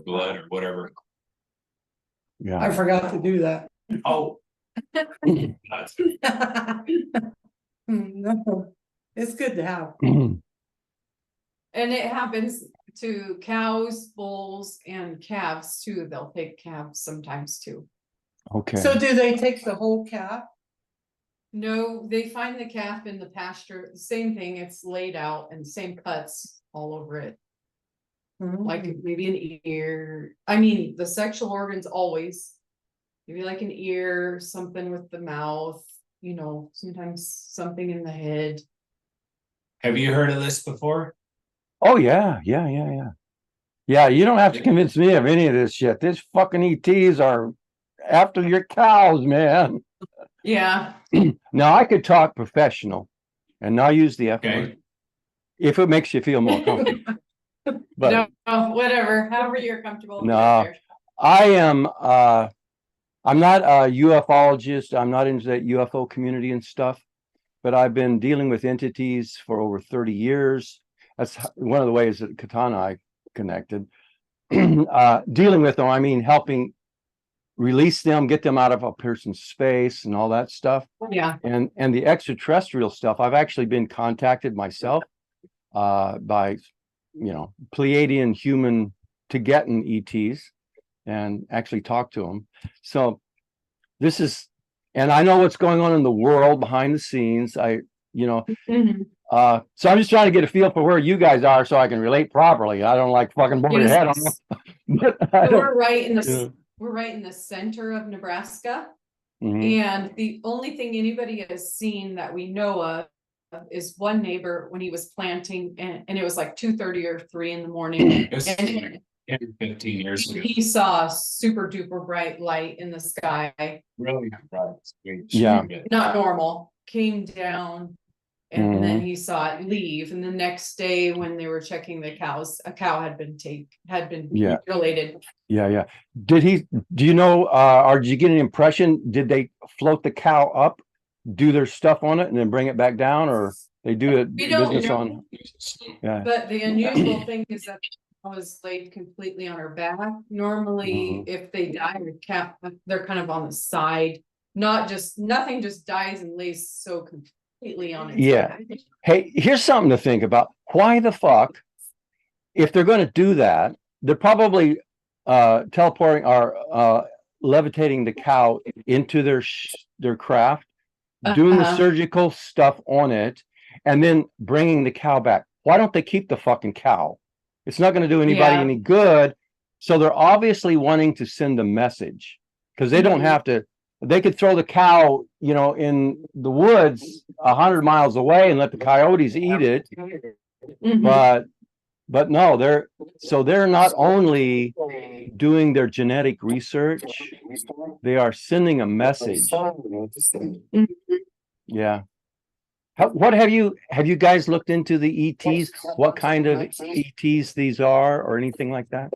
blood or whatever. Yeah. I forgot to do that. Oh. No, it's good to have. And it happens to cows, bulls, and calves too. They'll take calves sometimes too. Okay. So do they take the whole calf? No, they find the calf in the pasture, same thing, it's laid out and same cuts all over it. Like maybe an ear, I mean, the sexual organs always. Maybe like an ear, something with the mouth, you know, sometimes something in the head. Have you heard of this before? Oh yeah. Yeah, you don't have to convince me of any of this shit. These fucking ETs are after your cows, man. Yeah. Now I could talk professional and not use the F word Okay. if it makes you feel more comfortable. But No, whatever, however you're comfortable. No. I am I'm not a ufologist. I'm not into that UFO community and stuff, but I've been dealing with entities for over 30 years. That's one of the ways that Katana and I connected. Dealing with them, I mean helping release them, get them out of a person's space and all that stuff. Yeah. And the extraterrestrial stuff, I've actually been contacted myself by, you know, Pleiadian human Tibetan ETs and actually talk to them. So this is, and I know what's going on in the world behind the scenes. So I'm just trying to get a feel for where you guys are so I can relate properly. I don't like fucking bore your head on them. So we're right in the we're right in the center of Nebraska. And the only thing anybody has seen that we know of is one neighbor when he was planting and it was like 2:30 or 3 in the morning. And 15 years ago. he saw a super duper bright light in the sky. Really bright. Yeah. Not normal. Came down and then he saw it leave. And the next day when they were checking the cows, a cow had been mutilated. Yeah. Do you know, or did you get an impression, did they float the cow up, do their stuff on it and then bring it back down, or they do it business on? Yeah. But the unusual thing is that I was laid completely on her back. Normally, if they die, they're kind of on the side. Nothing just dies and lays so completely on its back. Hey, here's something to think about. Why the fuck, if they're going to do that, they're probably teleporting or levitating the cow into their craft, doing the surgical stuff on it, and then bringing the cow back. Why don't they keep the fucking cow? It's not going to do anybody any good. So they're obviously wanting to send a message because they don't have to. They could throw the cow, you know, in the woods 100 miles away and let the coyotes eat it. But no, they're not only doing their genetic research, they are sending a message. Yeah. What have you guys looked into the ETs? What kind of ETs these are, or anything like that?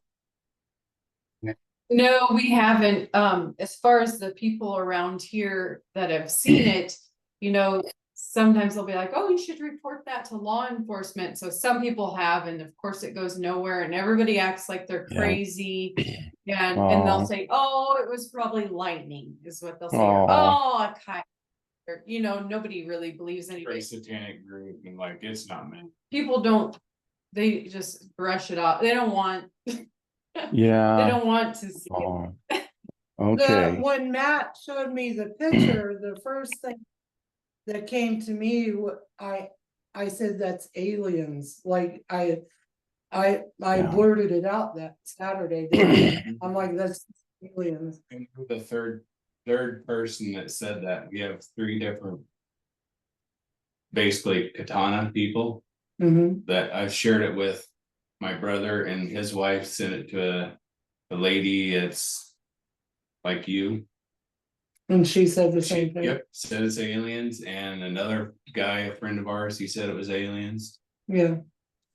No, we haven't. As far as the people around here that have seen it, you know, sometimes they'll be like, oh, you should report that to law enforcement. So some people have, and of course it goes nowhere and everybody acts like they're crazy. And they'll say, oh, it was probably lightning is what they'll say. Or, oh, a kite. Or, you know, nobody really believes anybody. Satanic group and like it's not meant. People don't, they just brush it off. They don't want Yeah. they don't want to see it. Okay. When Matt showed me the picture, the first thing that came to me, I said that's aliens. Like I blurted it out that Saturday. I'm like, that's aliens. And the third person that said that, we have 3 different basically katana people that I've shared it with. My brother and his wife sent it to a lady. It's like you. And she said the same thing. Yep, said it's aliens. And another guy, a friend of ours, he said it was aliens. Yeah.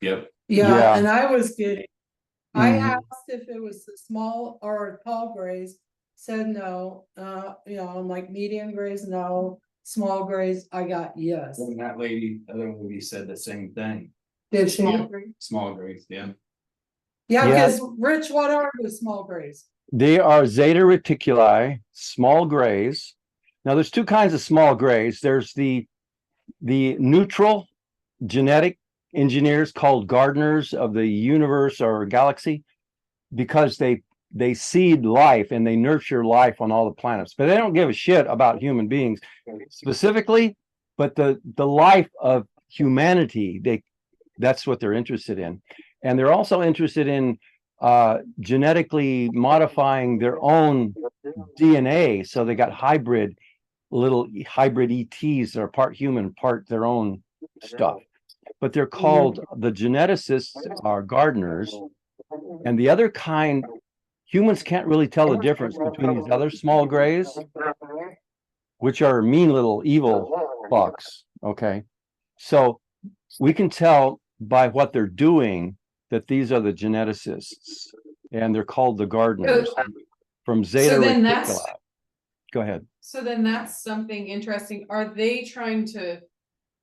Yep. Yeah. And I was kidding. I asked if it was the small or tall grays, said no. You know, I'm like medium grays, no. Small grays, I got yes. And that lady, other lady said the same thing. Did she? Small grays, yeah. Yeah, Yeah. because Rich, what are the small grays? They are Zeta reticuli, small grays. Now, there's two kinds of small grays. There's the neutral genetic engineers called gardeners of the universe or galaxy, because they seed life and they nurture life on all the planets, but they don't give a shit about human beings specifically, but the life of humanity, that's what they're interested in. And they're also interested in genetically modifying their own DNA. So they got little hybrid ETs that are part human, part their own stuff. But they're called, the geneticists are gardeners. And the other kind, humans can't really tell the difference between these other small grays, which are mean little evil fucks. Okay. So we can tell by what they're doing that these are the geneticists, and they're called the gardeners from Zeta Reticuli. Go ahead. So then that's something interesting. Are they trying to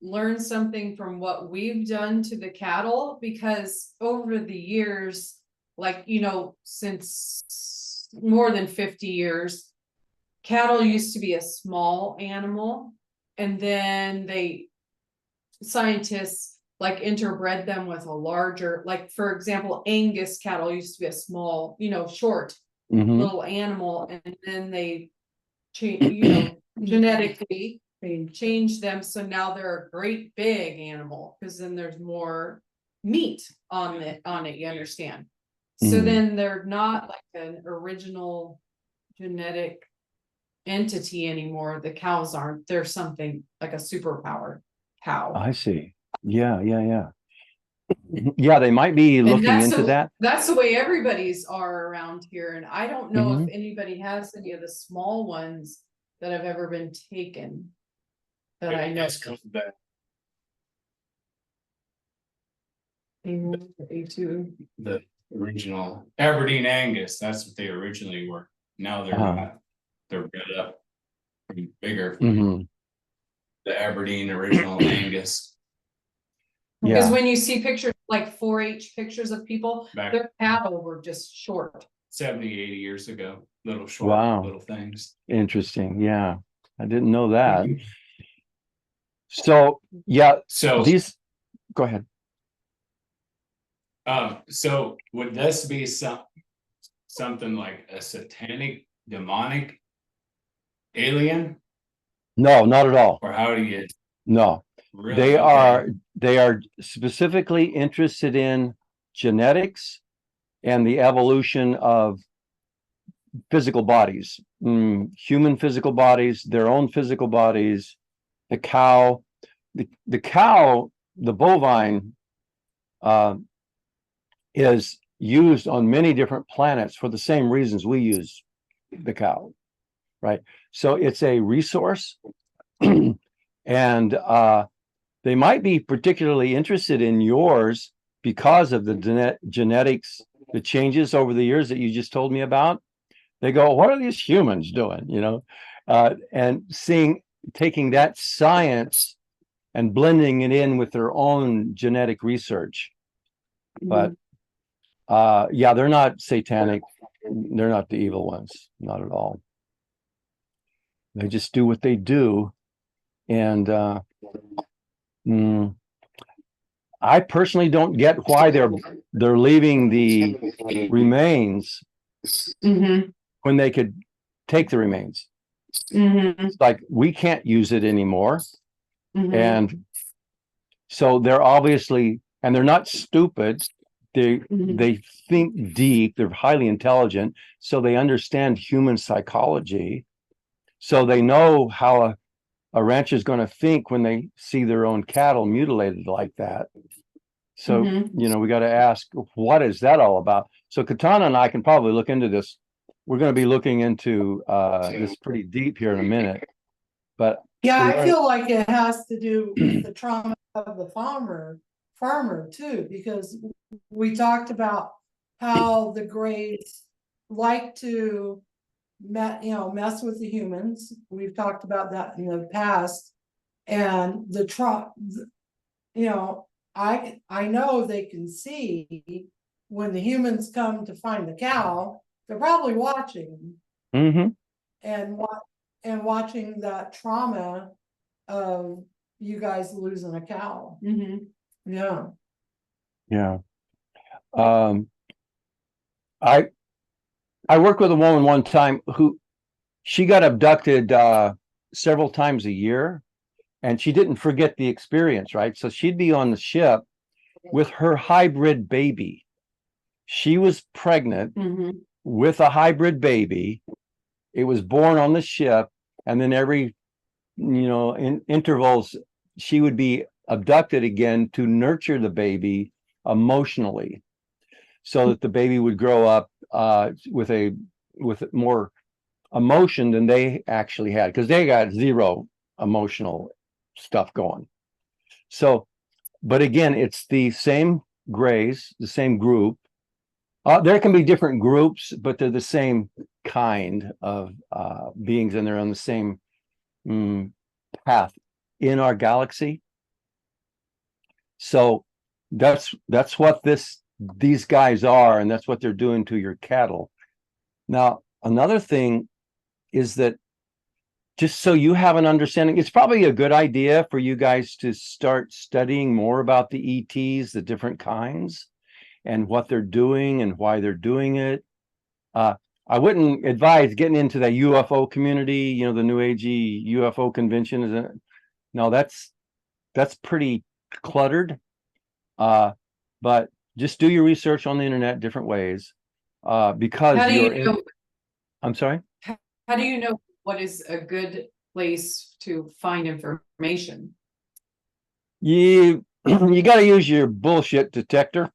learn something from what we've done to the cattle? Because over the years, like, you know, since more than 50 years, cattle used to be a small animal, and then scientists like interbred them with a larger, like for example, Angus cattle used to be a small, you know, short little animal, and then they genetically change them, so now they're a great big animal, because then there's more meat on it, you understand? So then they're not like an original genetic entity anymore. The cows aren't. They're something like a superpower cow. I see. Yeah. Yeah, they might be looking into that. That's the way everybody's are around here, and I don't know if anybody has any of the small ones that have ever been taken that I know. A2. The original Aberdeen Angus, that's what they originally were. Now they're not. They're bred up pretty bigger. The Aberdeen original Angus. Because when you see pictures, like 4-H pictures of people, their cattle were just short. 70, 80 years ago. Little short, little things. Interesting. Yeah. I didn't know that. So, yeah. So go ahead. So would this be something like a satanic, demonic alien? No, not at all. Or how do you? No. Really? They are specifically interested in genetics and the evolution of physical bodies, human physical bodies, their own physical bodies. The cow, the cow, the bovine, is used on many different planets for the same reasons we use the cow, right? So it's a resource, and they might be particularly interested in yours because of the genetics, the changes over the years that you just told me about. They go, what are these humans doing? You know, and taking that science and blending it in with their own genetic research. But yeah, they're not satanic. They're not the evil ones, not at all. They just do what they do. And I personally don't get why they're leaving the remains when they could take the remains. It's like, we can't use it anymore. And so they're obviously, and they're not stupid. They think deep, they're highly intelligent, so they understand human psychology. So they know how a rancher is going to think when they see their own cattle mutilated like that. So, you know, we got to ask, what is that all about? So Katana and I can probably look into this. We're going to be looking into this pretty deep here in a minute. But yeah, I feel like it has to do with the trauma of the farmer too, because we talked about how the Greys like to mess with the humans. We've talked about that in the past, and I know they can see when the humans come to find the cow, they're probably watching Mm-hmm. and watching that trauma of you guys losing a cow. Mhm. Yeah. Yeah. I worked with a woman one time who she got abducted several times a year, and she didn't forget the experience, right? So she'd be on the ship with her hybrid baby. She was pregnant Mhm. with a hybrid baby. It was born on the ship, and then every, in intervals, she would be abducted again to nurture the baby emotionally, so that the baby would grow up with more emotion than they actually had, because they got zero emotional stuff going. So, but again, it's the same grays, the same group. There can be different groups, but they're the same kind of beings, and they're on the same path in our galaxy. So that's what these guys are, and that's what they're doing to your cattle. Now, another thing is that, just so you have an understanding, it's probably a good idea for you guys to start studying more about the ETs, the different kinds, and what they're doing and why they're doing it. I wouldn't advise getting into the UFO community, the New Agey UFO convention. Isn't it? No, that's pretty cluttered. But just do your research on the internet different ways, because How do you know? I'm sorry? How do you know what is a good place to find information? You got to use your bullshit detector.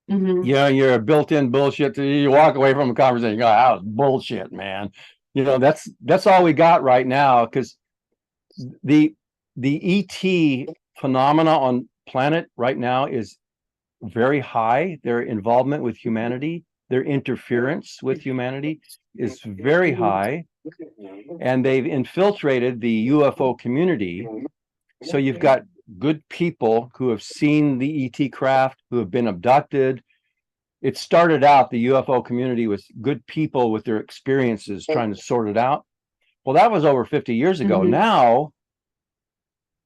Mhm. You're a built-in bullshit. You walk away from a conversation, you go, "Oh, bullshit, man." That's all we got right now, because the ET phenomena on planet right now is very high. Their involvement with humanity, their interference with humanity is very high, and they've infiltrated the UFO community. So you've got good people who have seen the ET craft, who have been abducted. It started out, the UFO community was good people with their experiences trying to sort it out. Well, that was over 50 years ago. Mhm. Now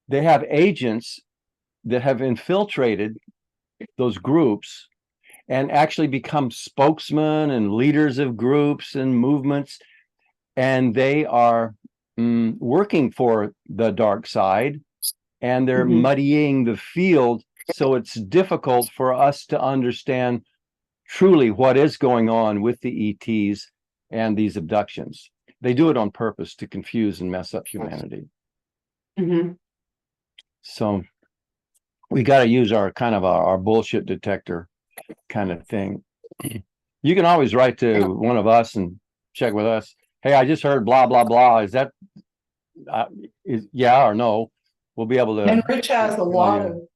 they have agents that have infiltrated those groups and actually become spokesmen and leaders of groups and movements. And they are working for the dark side, and they're Mhm. muddying the field. So it's difficult for us to understand truly what is going on with the ETs and these abductions. They do it on purpose to confuse and mess up humanity. Mhm. So we got to use our kind of our bullshit detector kind of thing. You can always write to one of us and check with us. Hey, I just heard blah, blah, blah. Is that, is yeah or no? We'll be able to. And Rich has a tell lot you.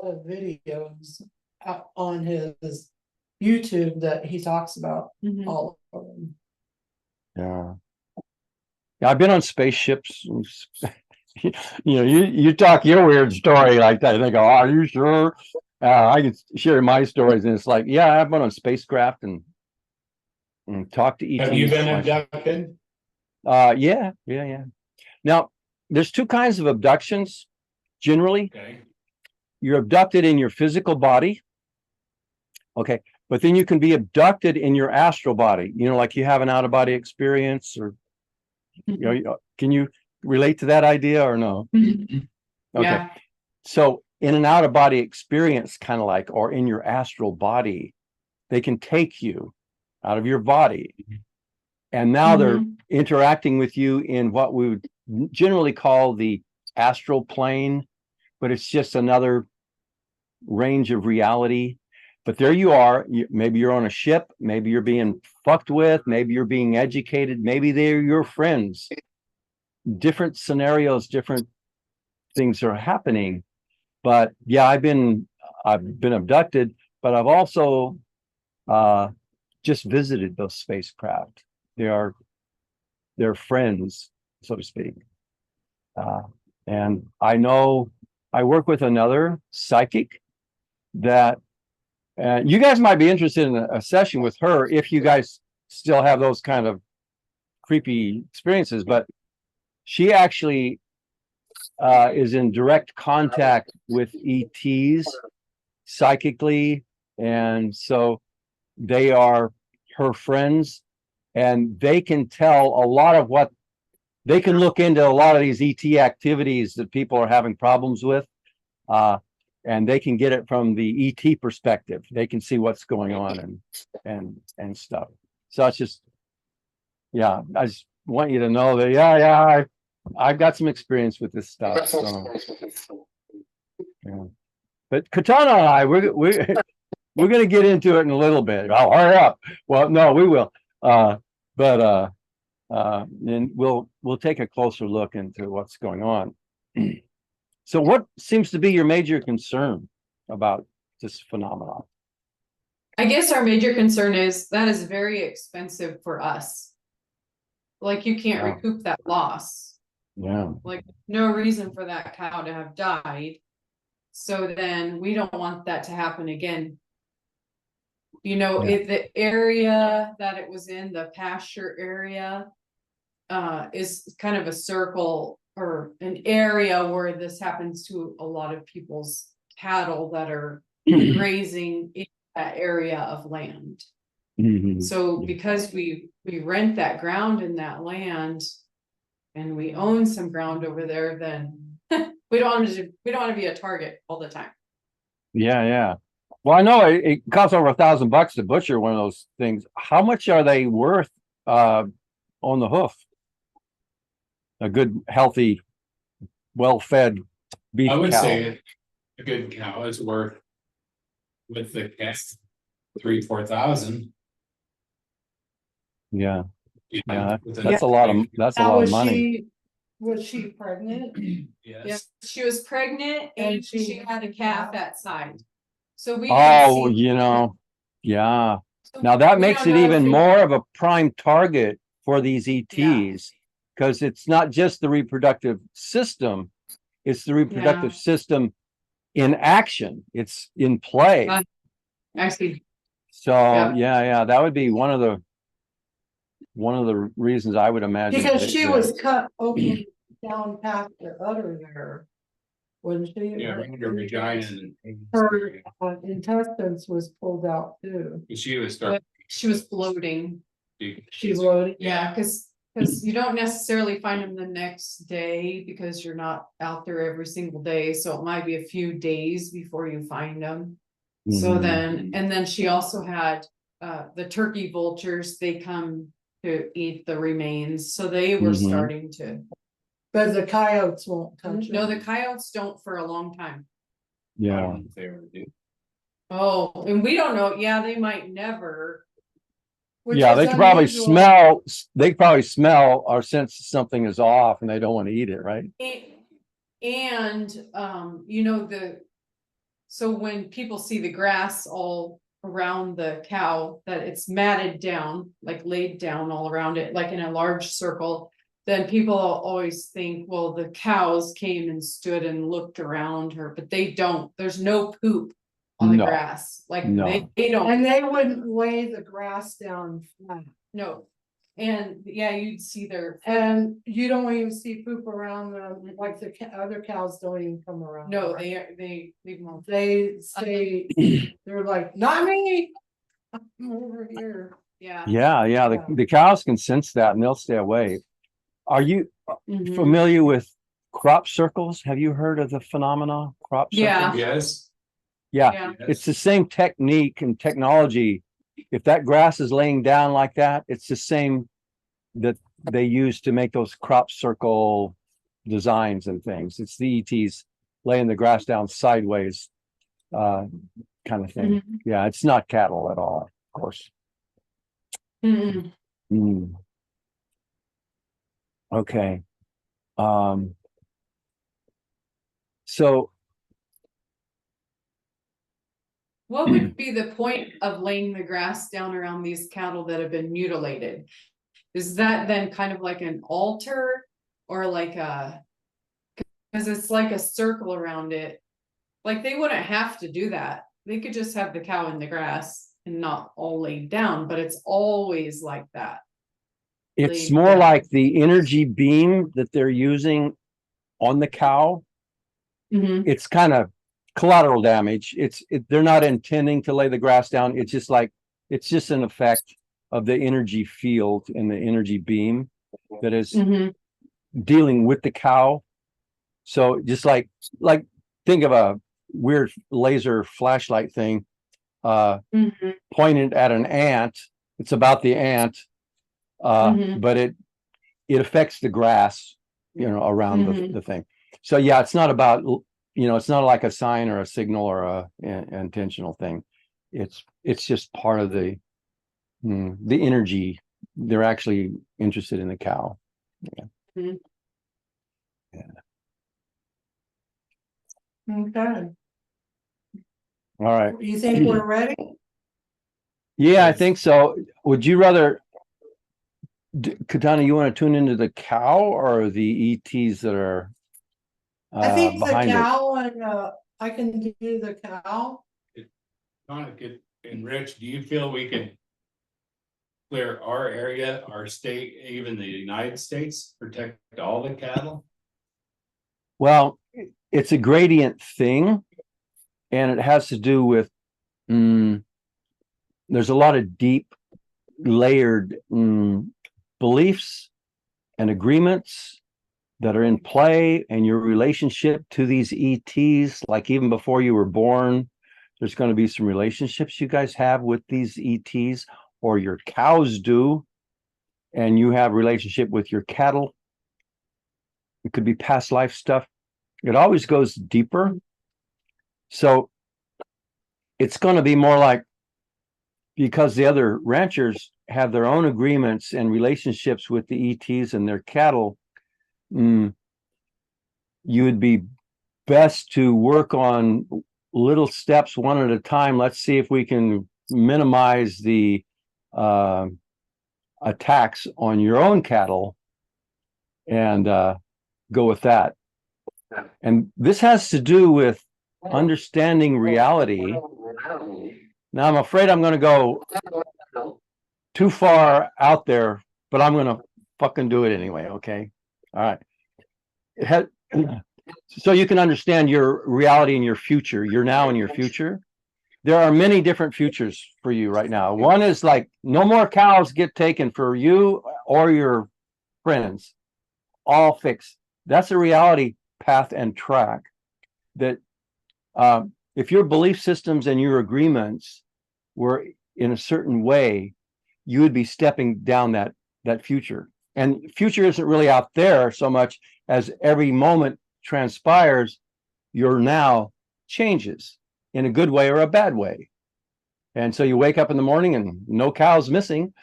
of videos on his YouTube that he talks about Mhm. all of them. Yeah. Yeah, I've been on spaceships. You talk your weird story like that, and they go, "Oh, are you sure?" I can share my stories, and it's like, yeah, I've been on spacecraft and talked to ETs. Have you been abducted? Yeah. Now, there's two kinds of abductions. Generally, Okay. you're abducted in your physical body. Okay, but then you can be abducted in your astral body. Like you have an out-of-body experience, or can you relate to that idea or no? Mhm. Okay. Yeah. So in an out-of-body experience, kind of like, or in your astral body, they can take you out of your body. And now they're Mhm. interacting with you in what we would generally call the astral plane, but it's just another range of reality. But there you are. Maybe you're on a ship. Maybe you're being fucked with. Maybe you're being educated. Maybe they're your friends. Different scenarios, different things are happening. But yeah, I've been abducted, but I've also just visited those spacecraft. They're friends, so to speak. And I know I work with another psychic that You guys might be interested in a session with her if you guys still have those kind of creepy experiences, but she actually is in direct contact with ETs psychically, and so they are her friends, and they can tell a lot of what they can look into a lot of these ET activities that people are having problems with. And they can get it from the ET perspective. They can see what's going on and stuff. So it's just, yeah, I just want you to know that, yeah, I've got some experience with this stuff. So, yeah. But Katana and I, we're going to get into it in a little bit. I'll hurry up. Well, no, we will. But then we'll take a closer look into what's going on. So what seems to be your major concern about this phenomenon? I guess our major concern is that is very expensive for us. Like, you can't Yeah. recoup that loss. Yeah. Like, no reason for that cow to have died. So then we don't want that to happen again. You know, Yeah. if the area that it was in, the pasture area, is kind of a circle or an area where this happens to a lot of people's cattle that are grazing in that area of land. Mhm. So because we rent that ground in that land and we own some ground over there, then we don't want to be a target all the time. Yeah. Well, I know it costs over $1,000 to butcher one of those things. How much are they worth on the hoof? A good, healthy, well-fed beef I would cow. say a good cow is worth with the cast 3,000-4,000. Yeah, yeah, With that's a lot of Now, money. was she pregnant? Yeah, Yes, she was pregnant and she had a calf outside. So we Oh, didn't see. yeah. So Now that we makes don't it know if even it- more of a prime target for these ETs, because it's not just the reproductive system, it's the reproductive system in action. It's in play. I see. So Yeah. yeah, that would be one of the reasons I would imagine. Because she was cut open down past the udder there. Wasn't she? yeah, around her vagina and Her intestines was pulled out too. she was starting. She was floating. She loaded. Yeah, because you don't necessarily find them the next day because you're not out there every single day. So it might be a few days before you find them. So Mhm. then, and then she also had the turkey vultures, they come to eat the remains. So they were Mhm. starting to. But the coyotes won't touch No, them. the coyotes don't for a long time. I Yeah, don't know if they ever do. Oh, and we don't know. Yeah, they might never. Which yeah, is they could probably unusual. smell or sense something is off and they don't want to eat it, right? And you know, so when people see the grass all around the cow, that it's matted down, like laid down all around it, like in a large circle, then people always think, well, the cows came and stood and looked around her, but they don't. There's no poop on the No, grass. Like no. they don't. And they wouldn't lay the grass down flat. No. And yeah, you'd see their. And you don't even see poop around them, like the other cows don't even come around. No, her. they leave them alone. They say, they're like, not me. I'm over here. Yeah. Yeah, the cows can sense that and they'll stay away. Are you Mhm. familiar with crop circles? Have you heard of the phenomena crop circles? Yeah. Yes. Yeah, Yeah. it's the same technique and technology. If that grass is laying down like that, it's the same that they use to make those crop circle designs and things. It's the ETs laying the grass down sideways, kind of thing. Mhm. Yeah, it's not cattle at all, of course. Mhm. Mm. Okay. So What would be the point of laying the grass down around these cattle that have been mutilated? Is that then kind of like an altar or like because it's like a circle around it? Like they wouldn't have to do that. they could just have the cow in the grass and not all laid down, but it's always like that. It's laid more down. like the energy beam that they're using on the cow. Mhm. It's kind of collateral damage. They're not intending to lay the grass down. It's just like, it's just an effect of the energy field and the energy beam that is Mhm. dealing with the cow. So just like think of a weird laser flashlight thing Mhm. pointed at an ant. It's about the ant, Mhm. but it affects the grass, around Mhm. the thing. So yeah, it's not about, it's not like a sign or a signal or an intentional thing. It's just part of the energy. They're actually interested in the cow. Yeah. Mhm. Okay, All right. you think we're ready? Yeah, I Yes. think so. Would you rather, Katana, you want to tune into the cow or the ETs that are I think the behind it? cow and, I can do the cow. And Rich, do you feel we could clear our area, our state, even the United States, protect all the cattle? Well, it's a gradient thing, and it has to do with there's a lot of deep layered beliefs and agreements that are in play, and your relationship to these ETs, like even before you were born, there's going to be some relationships you guys have with these ETs, or your cows do, and you have relationship with your cattle. It could be past life stuff. It always goes deeper. So it's going to be more like, because the other ranchers have their own agreements and relationships with the ETs and their cattle, you would be best to work on little steps one at a time. Let's see if we can minimize the attacks on your own cattle and go with that. And this has to do with understanding reality. Now, I'm afraid I'm going to go too far out there, but I'm going to fucking do it anyway. Okay. All right. So you can understand your reality and your future, your now and your future. There are many different futures for you right now. One is like, no more cows get taken for you or your friends, all fixed. That's a reality path and track that if your belief systems and your agreements were in a certain way, you would be stepping down that future. And future isn't really out there so much as every moment transpires, your now changes in a good way or a bad way. And so you wake up in the morning and no cows missing,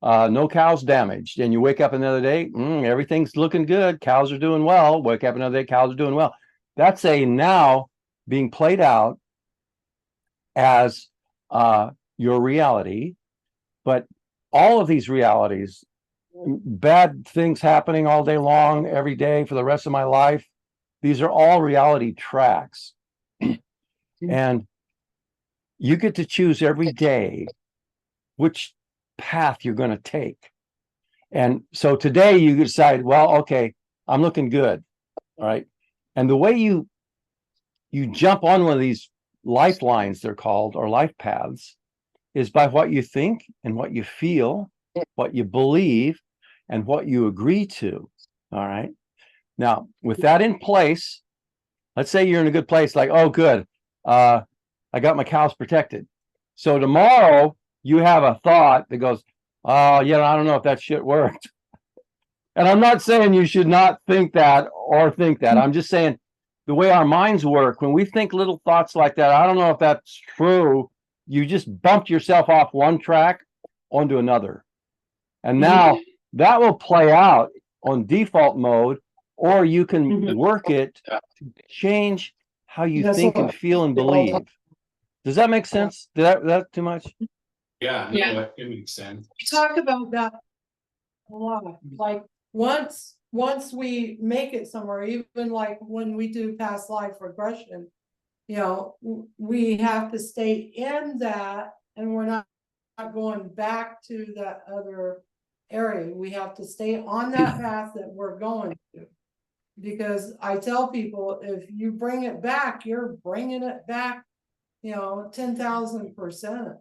no cows damaged. And you wake up another day, everything's looking good. Cows are doing well. Wake up another day, cows are doing well. That's a now being played out as your reality. But all of these realities, bad things happening all day long, every day for the rest of my life, these are all reality tracks. And you get to choose every day which path you're going to take. And so today you decide, well, okay, I'm looking good. All right. And the way you jump on one of these lifelines, they're called, or life paths, is by what you think and what you feel, what you believe, and what you agree to. All right. Now, with that in place, let's say you're in a good place, like, oh, good. I got my cows protected. So tomorrow you have a thought that goes, oh, yeah, I don't know if that shit worked. And I'm not saying you should not think that or think that. I'm just saying the way our minds work, when we think little thoughts like that, I don't know if that's true. You just bumped yourself off one track onto another. And now that will play out on default mode, or you can work it to change how you think and feel and believe. Does that make sense? Did that too much? Yeah, Yeah. no, it makes sense. We talk about that a lot, like once we make it somewhere, even like when we do past life regression, you know, we have to stay in that, and we're not going back to that other area. We have to stay on that path that we're going to. Because I tell people, if you bring it back, you're bringing it back, you know, 10,000%.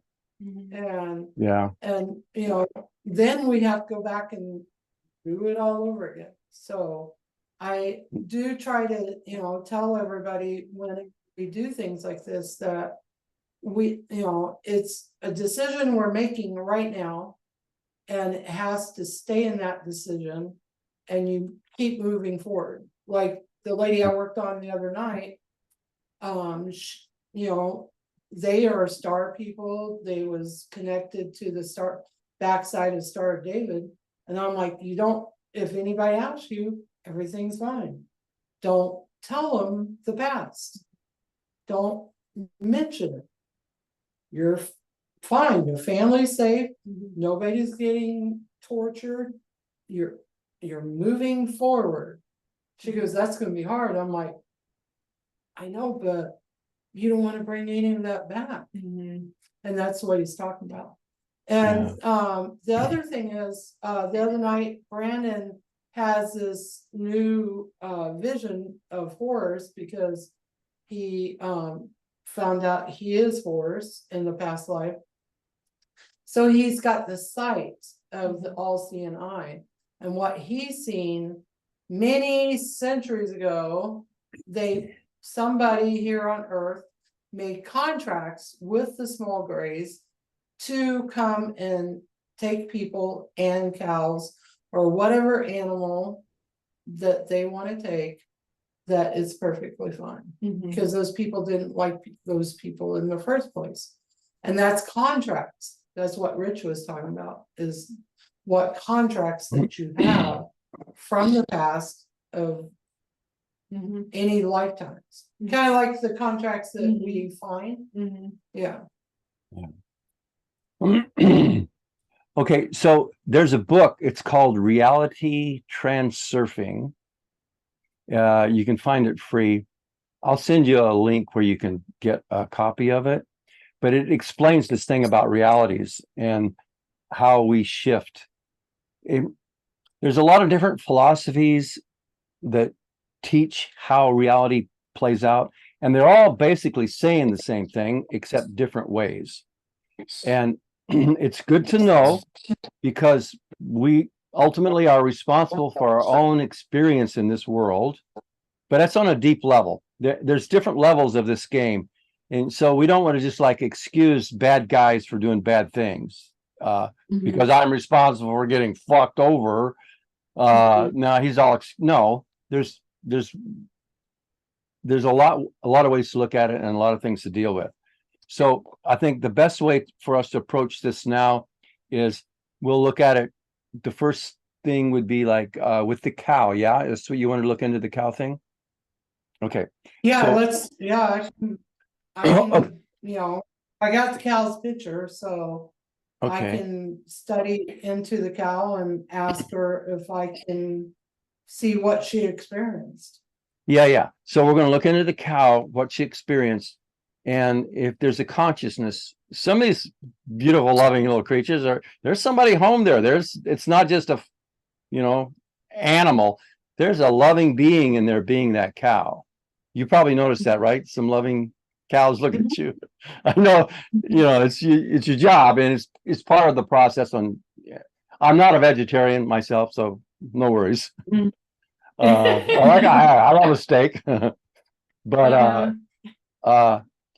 And Yeah. and you know, then we have to go back and do it all over again. So I do try to, you know, tell everybody when we do things like this that we, you know, it's a decision we're making right now, and it has to stay in that decision, and you keep moving forward. Like the lady I worked on the other night, you know, they are star people. They was connected to the star backside of Star of David. And I'm like, you don't, if anybody asks you, everything's fine. Don't tell them the past. Don't mention it. You're fine. Your family's safe. Nobody's getting tortured. You're moving forward. She goes, that's gonna be hard. I'm like, I know, but you don't want to bring any of that back. And that's what he's talking about. And the other thing is, the other night, Brandon has this new vision of horrors because he found out he is horrors in the past life. So he's got the sight of the all-seeing eye. And what he's seen many centuries ago, somebody here on Earth made contracts with the small grays to come and take people and cows or whatever animal that they want to take, that is perfectly fine. Because those people didn't like those people in the first place. And that's contracts. That's what Rich was talking about, is what contracts that you have from the past of any lifetimes. Kind of like the contracts that we find. Yeah. Okay, so there's a book, it's called Reality Transurfing. You can find it free. I'll send you a link where you can get a copy of it, but it explains this thing about realities and how we shift. There's a lot of different philosophies that teach how reality plays out, and they're all basically saying the same thing except different ways. And it's good to know, because we ultimately are responsible for our own experience in this world, but that's on a deep level. There's different levels of this game, and so we don't want to just like excuse bad guys for doing bad things because I'm responsible for getting fucked over. No, he's all no. There's a lot of ways to look at it and a lot of things to deal with. So I think the best way for us to approach this now is we'll look at it. The first thing would be like with the cow. Yeah, that's what you want to look into, the cow thing. Okay. Yeah, So, I can, you know, I got the cow's picture, so I okay. can study into the cow and ask her if I can see what she experienced. Yeah. So we're going to look into the cow, what she experienced, and if there's a consciousness. Some of these beautiful, loving little creatures there's somebody home there. It's not just a, you know, animal. There's a loving being in there being that cow. You probably noticed that, right? Some loving cows look at you. I know, you know, it's your job, and it's part of the process. I'm not a vegetarian myself, so no worries. I love a steak, but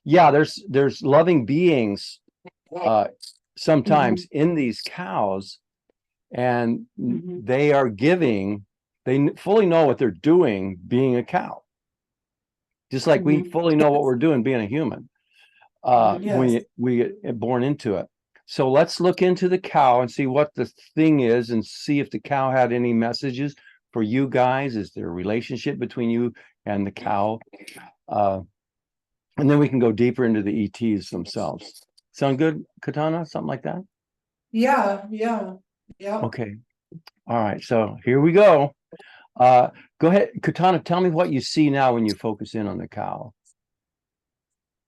yeah, there's loving beings sometimes in these cows, and they are giving. They fully know what they're doing being a cow, just like we fully know what we're doing being a human. Yes. We get born into it. So let's look into the cow and see what the thing is, and see if the cow had any messages for you guys. Is there a relationship between you and the cow? And then we can go deeper into the ETs themselves. Sound good, Katana? Something like that? Yeah. Okay. All right. So here we go. Go ahead, Katana, tell me what you see now when you focus in on the cow.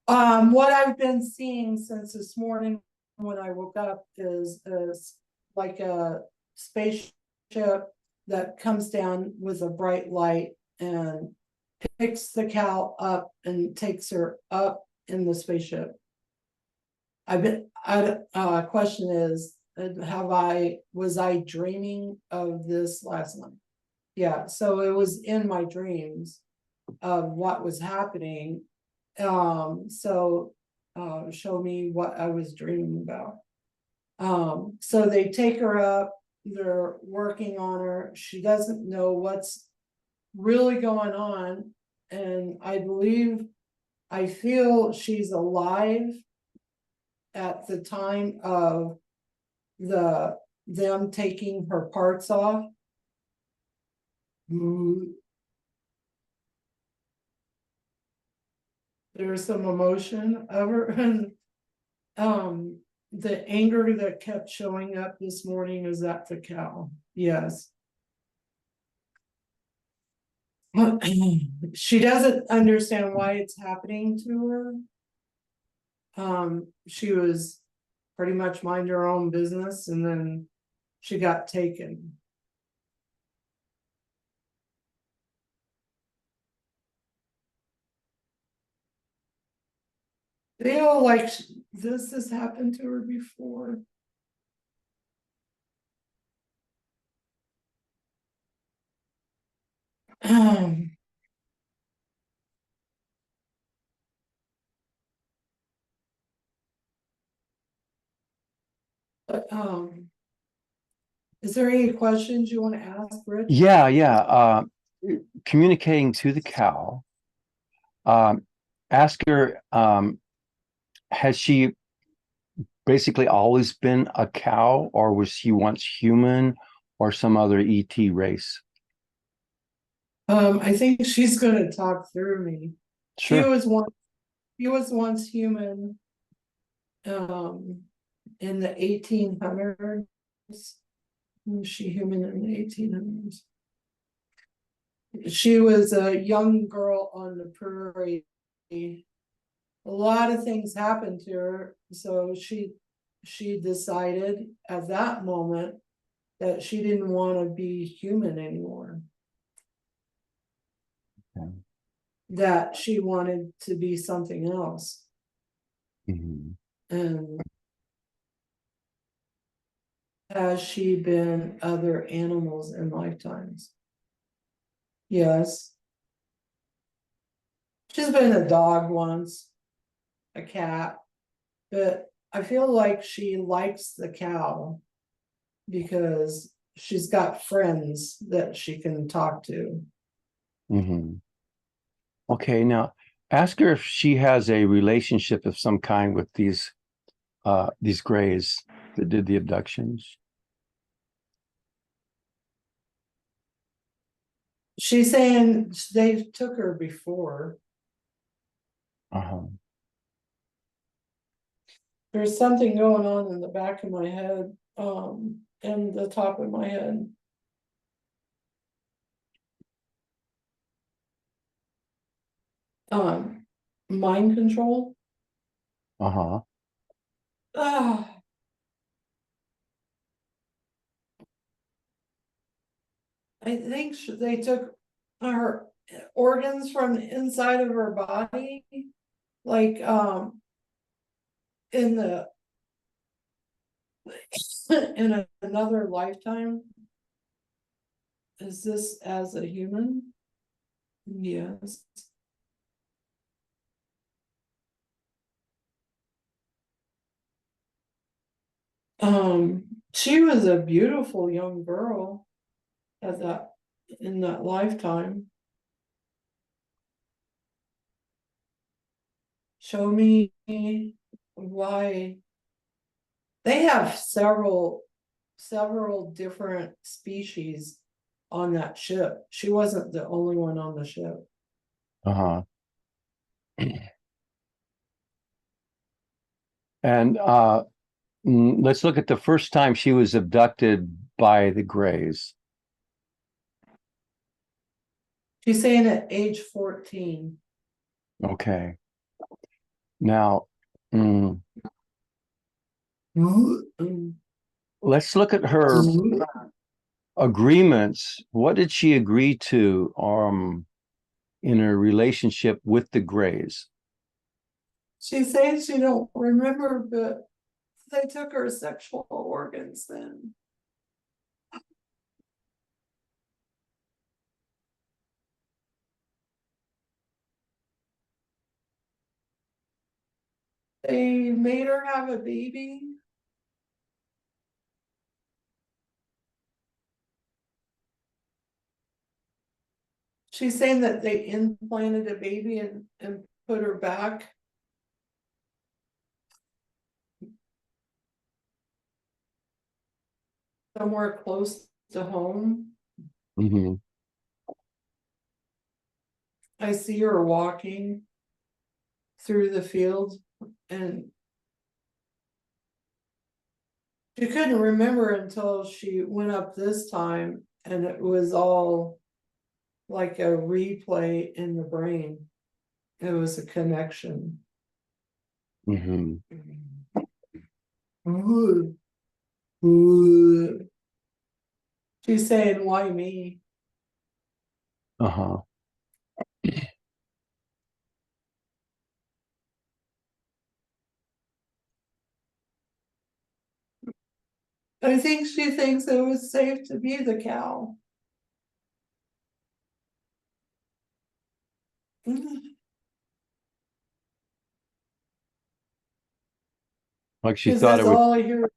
What I've been seeing since this morning when I woke up is like a spaceship that comes down with a bright light and picks the cow up and takes her up in the spaceship. Question is, was I dreaming of this last night? Yeah, so it was in my dreams of what was happening. Show me what I was dreaming about. So they take her up, they're working on her. She doesn't know what's really going on. And I feel she's alive at the time of them taking her parts off. There's some emotion of her, and the anger that kept showing up this morning is at the cow. Yes. She doesn't understand why it's happening to her. She was pretty much mind her own business, and then she got taken. Feel like this has happened to her before. But, is there any questions you want to ask, Rich? Yeah. Communicating to the cow. Ask her, has she basically always been a cow, or was she once human or some other ET race? I think she's gonna talk through me. She Sure. was once human. In the 1800s. Was she human in the 1800s? She was a young girl on the prairie. A lot of things happened to her, so she decided at that moment that she didn't want to be human anymore. Okay. That she wanted to be something else. Mhm. And has she been other animals in lifetimes? Yes. She's been a dog once, a cat, but I feel like she likes the cow because she's got friends that she can talk to. Mhm. Okay, now ask her if she has a relationship of some kind with these grays that did the abductions. She's saying they took her before. Uh-huh. There's something going on in the back of my head, and the top of my head. Mind control. Uh-huh. Ah. I think they took her organs from the inside of her body, like in the in another lifetime. Is this as a human? Yes. She was a beautiful young girl at that in that lifetime. Show me why they have several different species on that ship. She wasn't the only one on the ship. Uh-huh. And let's look at the first time she was abducted by the Greys. She's saying at age 14. Okay. Now, mm, let's look at her agreements. What did she agree to in her relationship with the Greys? She's saying she don't remember, but they took her sexual organs then. They made her have a baby. She's saying that they implanted a baby and put her back. Somewhere close to home. Mm-hmm. I see her walking through the field and she couldn't remember until she went up this time and it was all like a replay in the brain. It was a connection. Mm-hmm. Ooh. Ooh. She's saying, why me? Uh-huh. I think she thinks it was safe to be the cow. Like she Because thought that's it would, all I hear.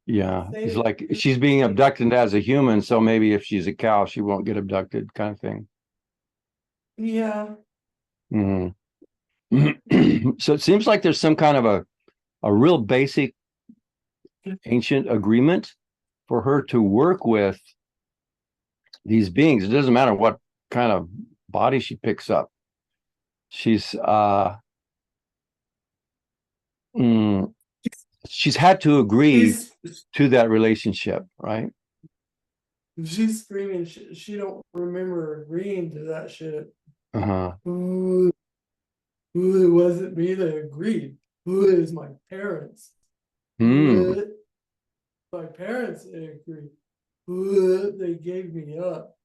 yeah. It's Say. like she's being abducted as a human, so maybe if she's a cow, she won't get abducted, kind of thing. Yeah. Mm-hmm. So it seems like there's some kind of a real basic ancient agreement for her to work with these beings. It doesn't matter what kind of body she picks up. She's mm, she's had to agree She's to that relationship, right? she's screaming. She don't remember agreeing to that shit. Uh-huh. Ooh, ooh, it wasn't me that agreed. Ooh, it was my parents. Hmm. Ooh, my parents agreed. Ooh, they gave me up.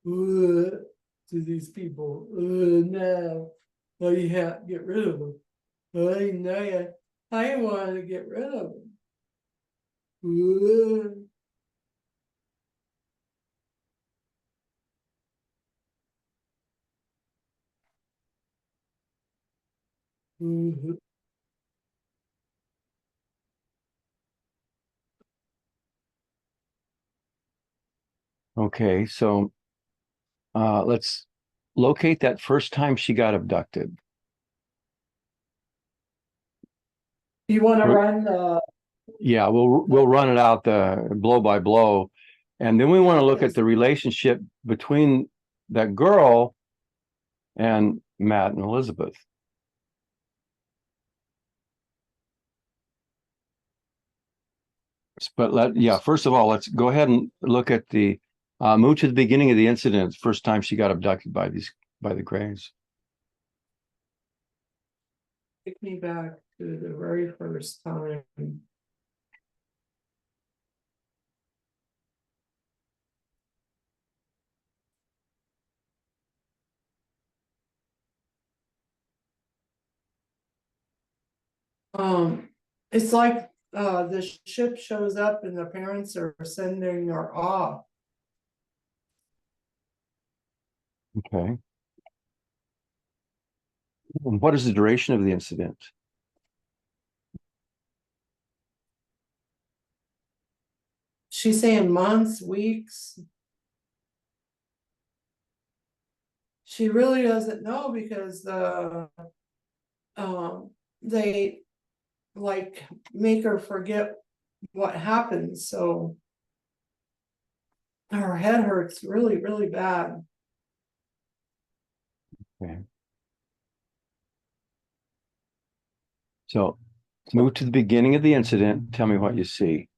Ooh, to these people. No. Oh, you have to get rid of them. Oh, no, yeah. I wanted to get rid of them. Ooh. Ooh. Okay, so let's locate that first time she got abducted. You want to run the Yeah, we'll run it out the blow by blow, and then we want to look at the relationship between that girl and Matt and Elizabeth. But yeah, first of all, let's go ahead and look at the move to the beginning of the incident, first time she got abducted by the Greys. take me back to the very first time. It's like the ship shows up and the parents are sending her off. Okay. And what is the duration of the incident? She's saying months, weeks. She really doesn't know because they like make her forget what happened, so her head hurts really, really bad. Okay. So move to the beginning of the incident. Tell me what you see.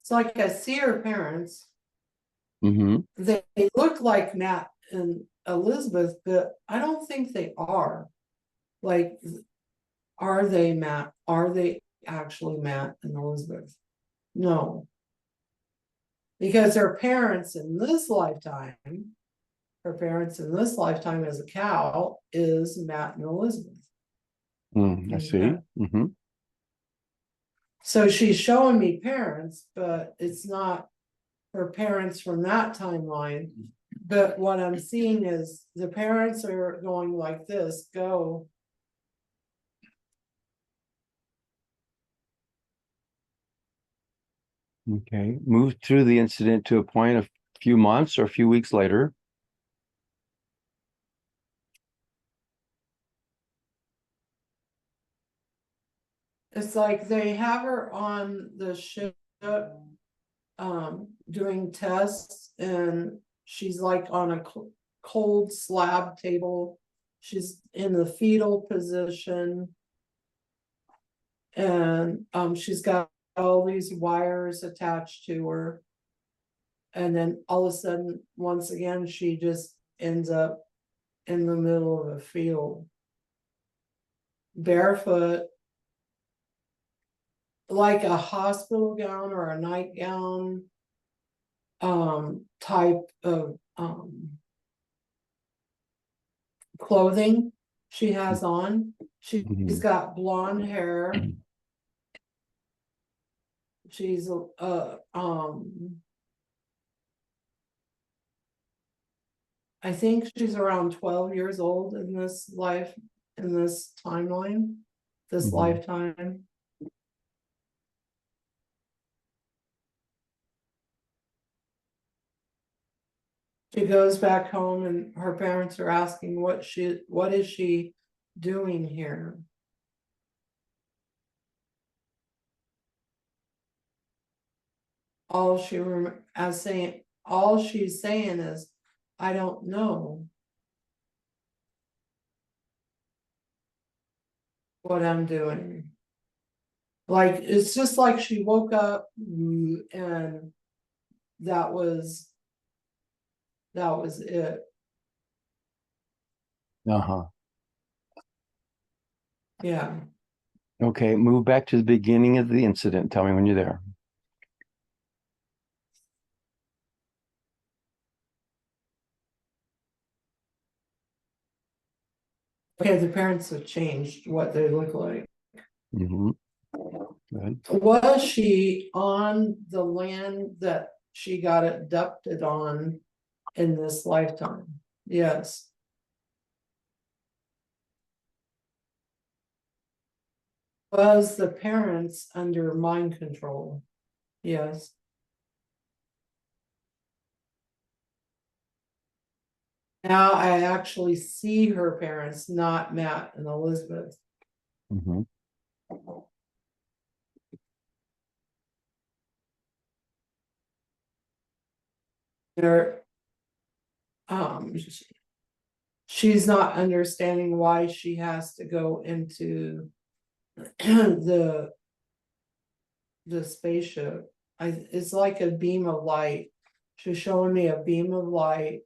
It's like I see her parents, Mm-hmm. they look like Matt and Elizabeth, but I don't think they are. Like, are they Matt? Are they actually Matt and Elizabeth? No. Because her parents in this lifetime, her parents in this lifetime as a cow is Matt and Elizabeth. I see. Mm-hmm. So she's showing me parents, but it's not her parents from that timeline. But what I'm seeing is the parents are going like this, go. Okay. Move through the incident to a point a few months or a few weeks later. It's like they have her on the ship, doing tests, and she's like on a cold slab table. She's in the fetal position. And she's got all these wires attached to her. And then all of a sudden, once again, she just ends up in the middle of a field. Barefoot, like a hospital gown or a nightgown type of clothing she has on. She's got blonde hair. She's I think she's around 12 years old in this life, in this timeline, this lifetime. She goes back home and her parents are asking what is she doing here? All she's saying is, I don't know what I'm doing. Like, it's just like she woke up and that was it. Uh-huh. Yeah. Okay, move back to the beginning of the incident. Tell me when you're there. Okay, the parents have changed what they look like. Mm-hmm. Good. Was she on the land that she got abducted on in this lifetime? Yes. Was the parents under mind control? Yes. Now I actually see her parents, not Matt and Elizabeth. Mm-hmm. They're she's not understanding why she has to go into the spaceship. It's like a beam of light. She's showing me a beam of light,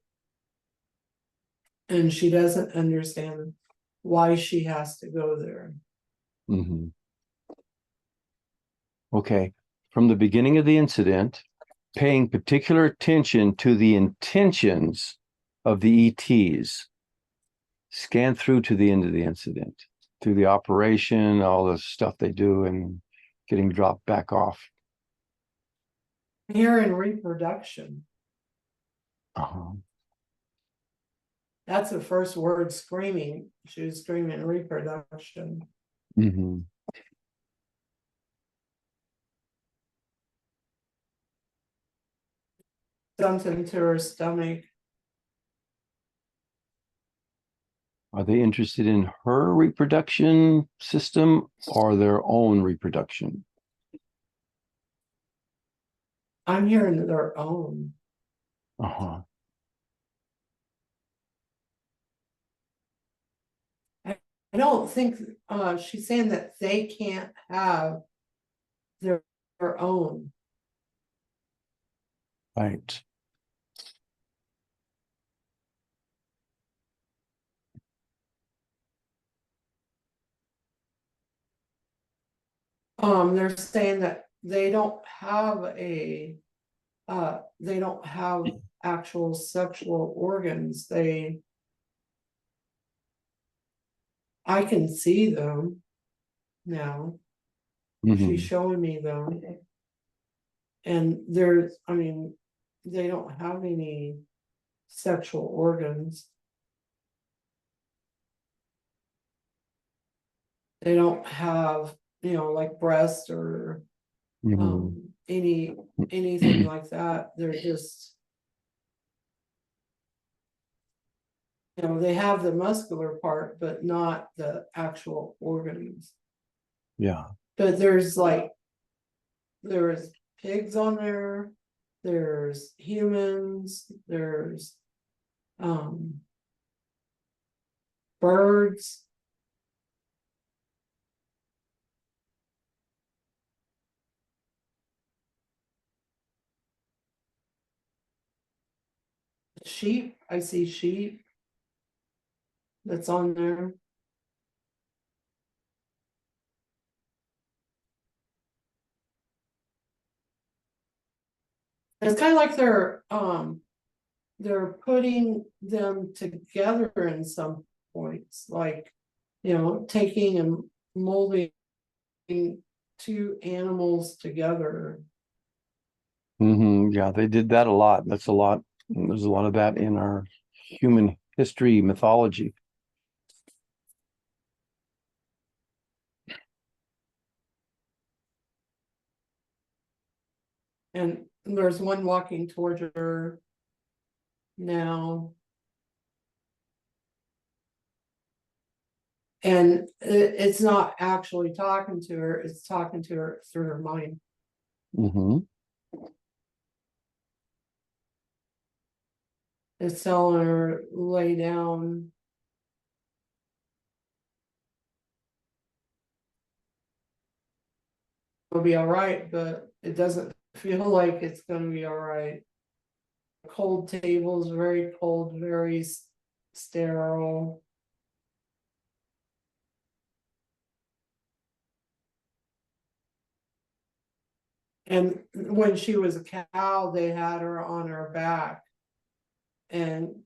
and she doesn't understand why she has to go there. Mm-hmm. Okay. From the beginning of the incident, paying particular attention to the intentions of the ETs. Scan through to the end of the incident, through the operation, all the stuff they do, and getting dropped back off. Here in reproduction, Uh-huh. that's the first word, screaming. She was screaming reproduction. Mm-hmm. Something to her stomach. Are they interested in her reproduction system or their own reproduction? I'm hearing their own. Uh-huh. I don't think she's saying that they can't have their own. Right. They're saying that they don't have they don't have actual sexual organs, I can see them now. She's Mhm. showing me them. And I mean, they don't have any sexual organs. They don't have, like breasts or Mhm. anything like that. They're just, they have the muscular part, but not the actual organs. Yeah. But there's pigs on there, there's humans, there's birds. Sheep, I see sheep that's on there. It's kind of like they're putting them together in some points, like, taking and molding two animals together. Yeah, they did that a lot. That's a lot. There's a lot of that in our human history mythology. And there's one walking towards her now. And it's not actually talking to her, it's talking to her through her mind. Hmm. It's telling her lay down. It'll be all right, but it doesn't feel like it's gonna be all right. Cold tables, very cold, very sterile. And when she was a cow, they had her on her back. And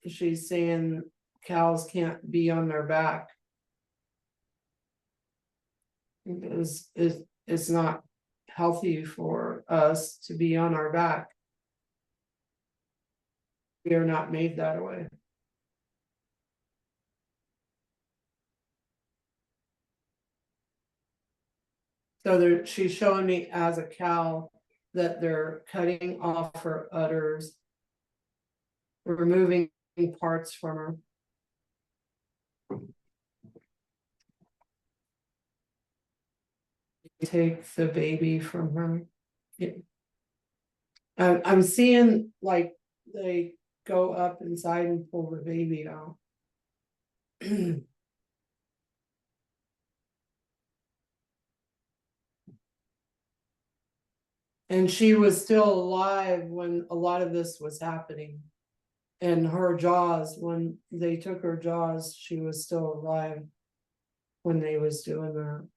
she's saying cows can't be on their back. It's not healthy for us to be on our back. We are not made that way. So she's showing me as a cow that they're cutting off her udders, removing parts from her. Take the baby from her. Yeah. I'm seeing like they go up inside and pull the baby out. And she was still alive when a lot of this was happening. And her jaws, when they took her jaws, she was still alive when they was doing that.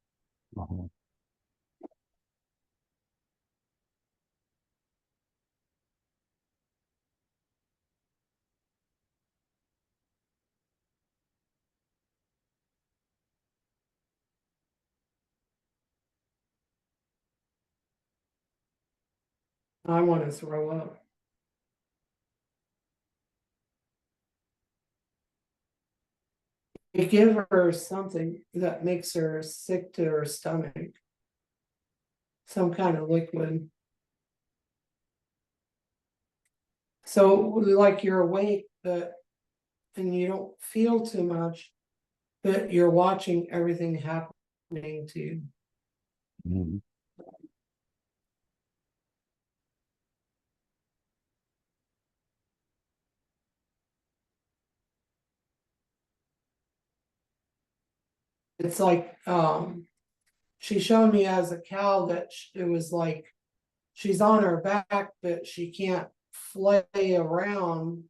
I want to throw up. You give her something that makes her sick to her stomach. Some kind of liquid. So like you're awake, and you don't feel too much, but you're watching everything happening to you. Mhm. It's like, she showed me as a cow that it was like she's on her back, but she can't flay around,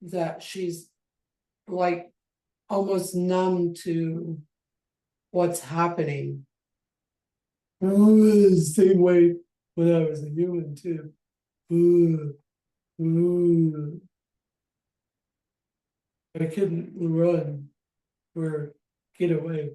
that she's like almost numb to what's happening. Same way when I was a human too. I couldn't run or get away.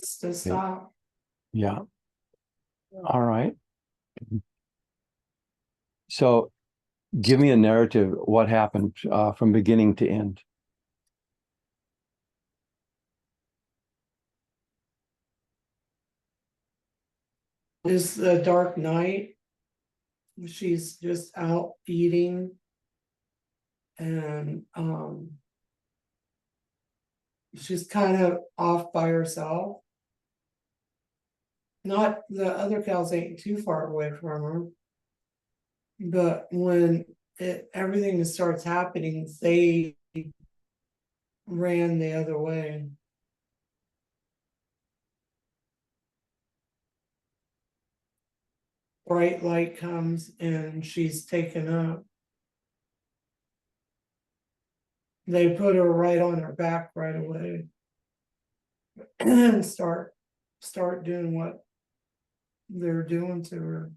Just to stop. Yeah. All right. So give me a narrative. What happened from beginning to end? It's a dark night. She's just out eating. And she's kind of off by herself. Not the other cows ain't too far away from her. But when everything starts happening, they ran the other way. Bright light comes and she's taken up. They put her right on her back right away. And start doing what they're doing to her.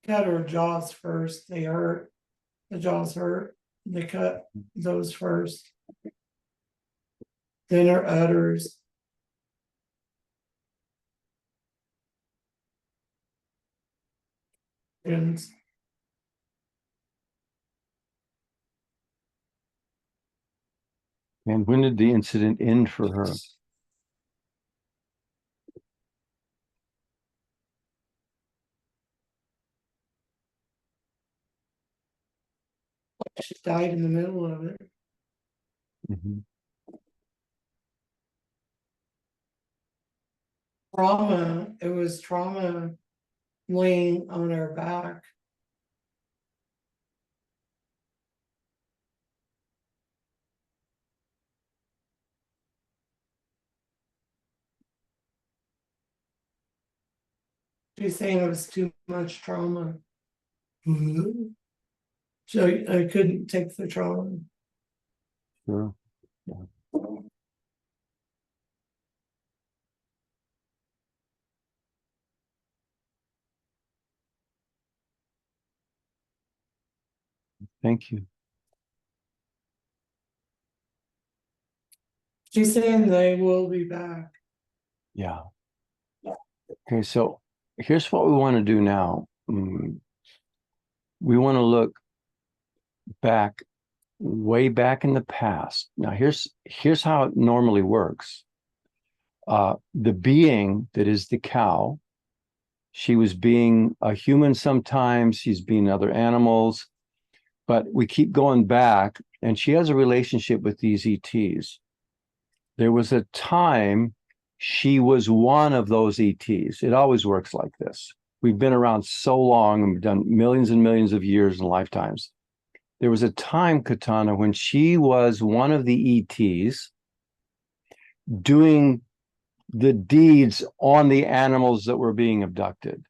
Cut her jaws first. They hurt. The jaws hurt. They cut those first. Then her udders. And when did the incident end for her? she died in the middle of it. Trauma. It was trauma laying on her back. She's saying it was too much trauma. So I couldn't take the trauma. Sure. Yeah. Thank you. She's saying they will be back. Yeah. Okay, so here's what we want to do now. We want to look back, way back in the past. Now, here's how it normally works. The being that is the cow, she was being a human sometimes, she's being other animals, but we keep going back, and she has a relationship with these ETs. There was a time she was one of those ETs. It always works like this. We've been around so long and we've done millions and millions of years and lifetimes. There was a time, Katana, when she was one of the ETs doing the deeds on the animals that were being abducted.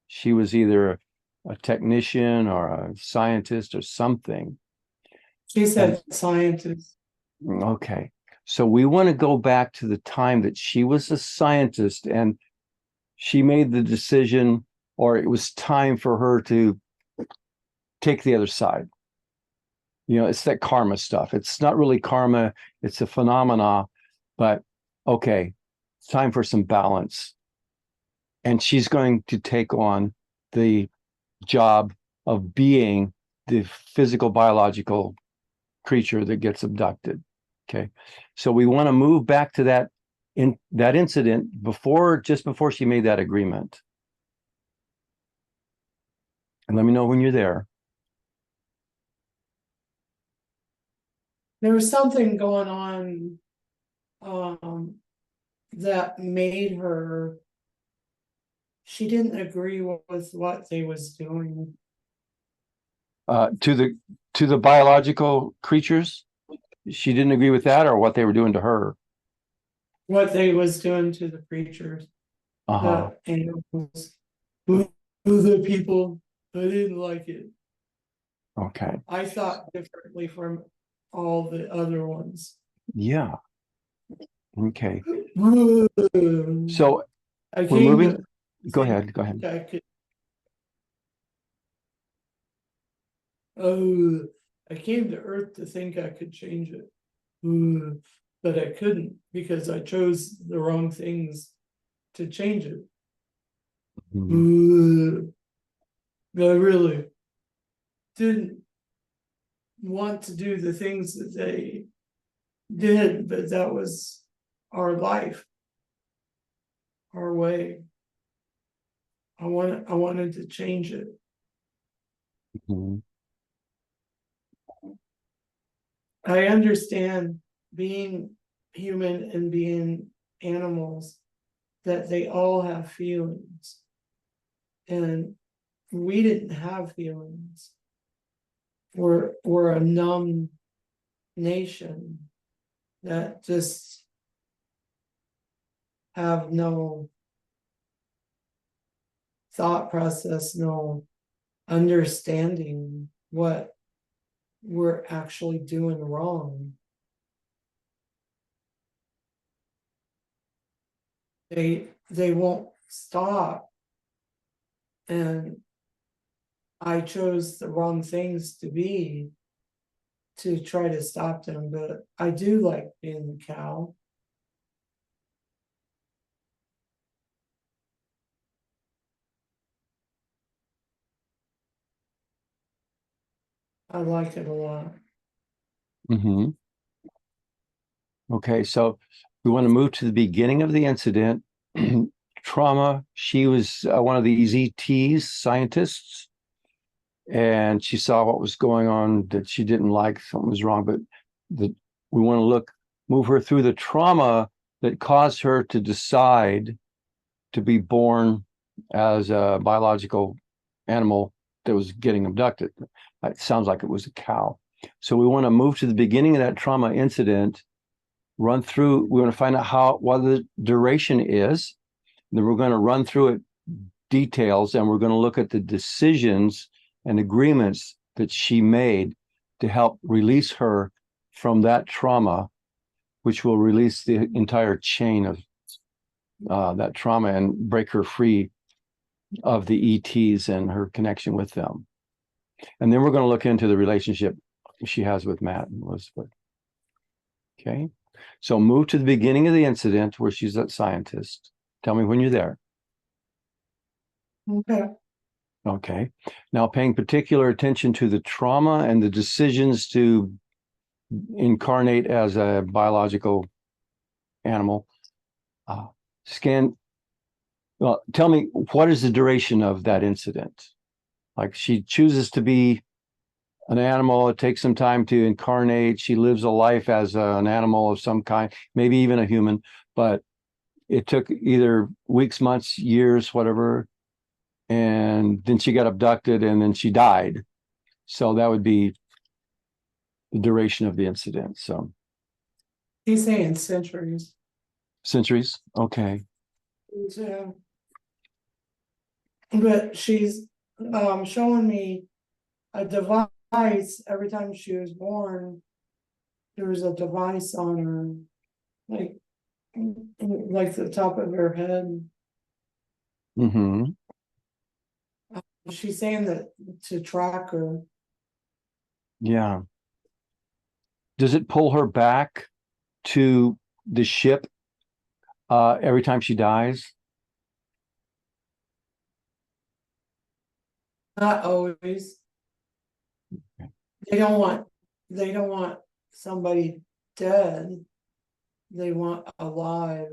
She was either a technician or a scientist or something. She said scientist. Okay. So we want to go back to the time that she was a scientist and she made the decision, or it was time for her to take the other side. You know, it's that karma stuff. It's not really karma, it's a phenomena, but okay, it's time for some balance. And she's going to take on the job of being the physical, biological creature that gets abducted. Okay. So we want to move back to that incident just before she made that agreement. And let me know when you're there. There was something going on that made her she didn't agree with what they was doing. To the biological creatures? She didn't agree with that, or what they were doing to her? What they was doing to the creatures, Uh-huh. the animals, who the people. I didn't like it. Okay. I thought differently from all the other ones. Yeah. Okay. I So we're came moving. to Go think ahead. Go ahead. I could. Oh, I came to Earth to think I could change it. But I couldn't because I chose the wrong things to change it. Mhm. I really didn't want to do the things that they did, but that was our life, our way. I wanted to change it. Mhm. I understand being human and being animals, that they all have feelings. And we didn't have feelings. We're a numb nation that just have no thought process, no understanding what we're actually doing wrong. They won't stop. And I chose the wrong things to be to try to stop them, but I do like being the cow. I like it a lot. Mhm. Okay, so we want to move to the beginning of the incident. Trauma. She was one of these ETs, scientists, and she saw what was going on that she didn't like. Something was wrong, but we want to move her through the trauma that caused her to decide to be born as a biological animal that was getting abducted. It sounds like it was a cow. So we want to move to the beginning of that trauma incident, we want to find out what the duration is. Then we're going to run through it details, and we're going to look at the decisions and agreements that she made to help release her from that trauma, which will release the entire chain of that trauma and break her free of the ETs and her connection with them. And then we're going to look into the relationship she has with Matt and Elizabeth. Okay. So move to the beginning of the incident where she's that scientist. Tell me when you're there. Okay. Okay. Now paying particular attention to the trauma and the decisions to incarnate as a biological animal. Well, tell me, what is the duration of that incident? Like, she chooses to be an animal. It takes some time to incarnate. She lives a life as an animal of some kind, maybe even a human, but it took either weeks, months, years, whatever. And then she got abducted and then she died. So that would be the duration of the incident. So He's saying centuries. centuries. Okay. Yeah. But she's showing me a device every time she was born. There was a device on her, like the top of her head. Mm-hmm. She's saying that to track her. Yeah. Does it pull her back to the ship every time she dies? Not always. Okay. They don't want somebody dead. They want alive.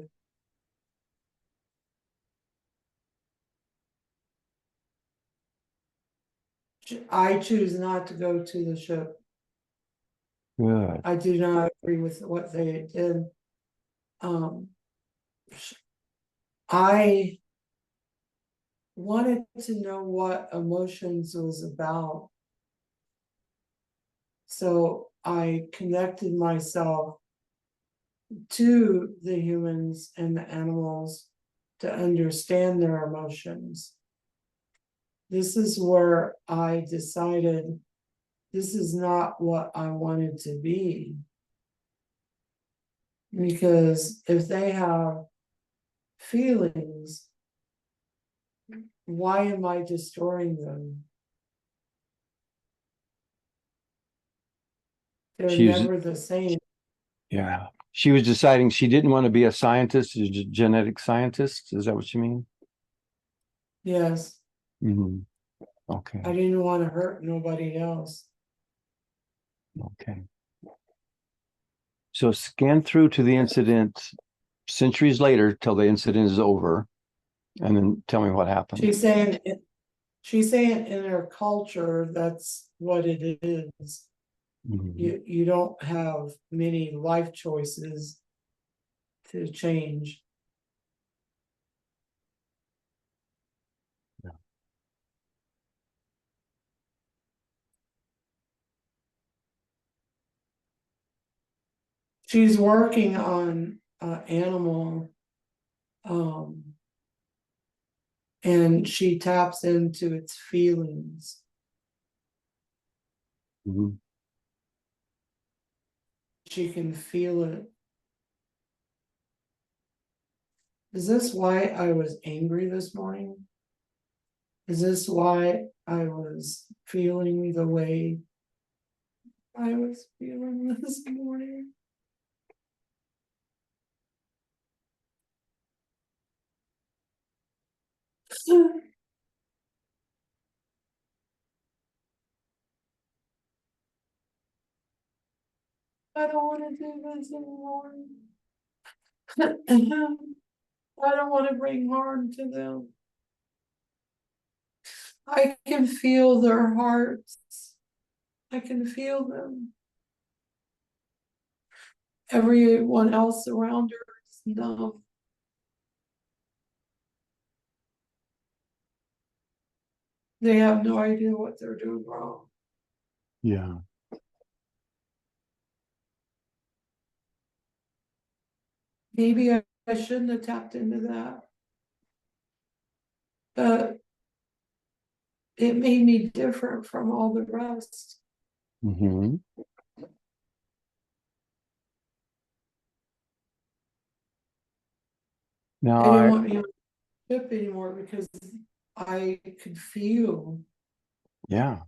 I choose not to go to the ship. Good. I do not agree with what they did. I wanted to know what emotions was about. So I connected myself to the humans and the animals to understand their emotions. This is where I decided this is not what I wanted to be. Because if they have feelings, why am I destroying them? They're She's never the same. Yeah. She was deciding she didn't want to be a scientist, a genetic scientist. Is that what you mean? Yes, Mhm. Okay. I didn't want to hurt nobody else. Okay. So scan through to the incident centuries later till the incident is over, and then tell me what happened. She's saying in her culture, that's what it is. Mhm. You don't have many life choices to change. Yeah. She's working on an animal, and she taps into its feelings. Mhm. She can feel it. Is this why I was angry this morning? Is this why I was feeling the way I was feeling this morning? I don't want to do this anymore. I don't want to bring harm to them. I can feel their hearts. I can feel them. Everyone else around her is numb. They have no idea what they're doing wrong. Yeah. Maybe I shouldn't have tapped into that. But it made me different from all the rest. Mm-hmm. Now They didn't want me on the ship anymore because I could feel. yeah.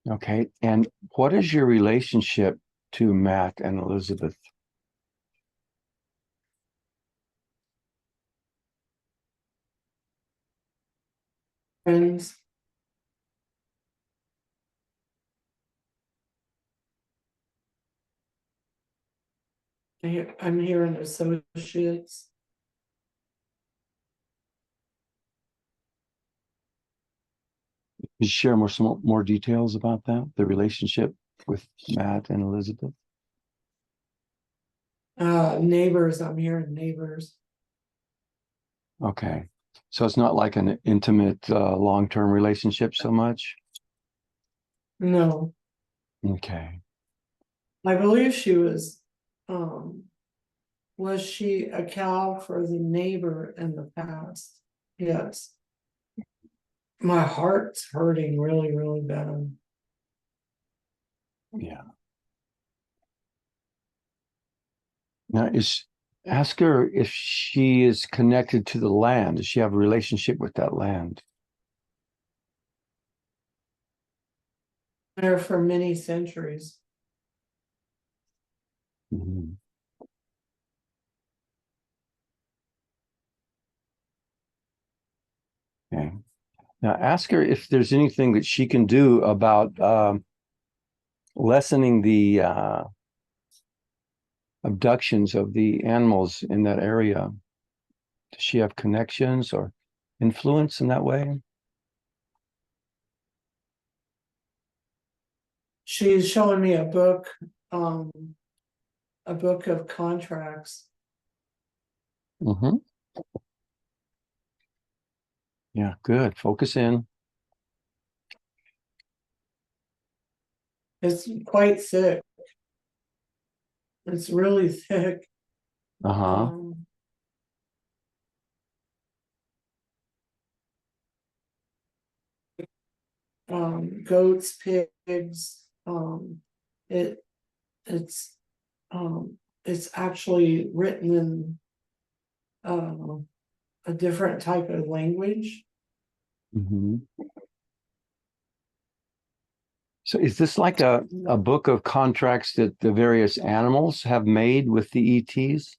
Okay. And what is your relationship to Matt and Elizabeth? Friends. I'm hearing associates. Could you share some more details about that, the relationship with Matt and Elizabeth? Neighbors, I'm hearing neighbors. Okay. So it's not like an intimate, long-term relationship so much? No, Okay. I believe she was she a cow for the neighbor in the past? Yes. My heart's hurting really, really bad. Yeah. Now, ask her if she is connected to the land. Does she have a relationship with that land? There for many centuries. Mhm. Okay. Now, ask her if there's anything that she can do about lessening the abductions of the animals in that area. Does she have connections or influence in that way? She's showing me um, a book of contracts. Mm-hmm. Yeah, good. Focus in. It's quite thick. It's really thick. Uh-huh. Goats, pigs, it, it's, it's actually written in, a different type of language. Mm-hmm. So is this like a book of contracts that the various animals have made with the ETs?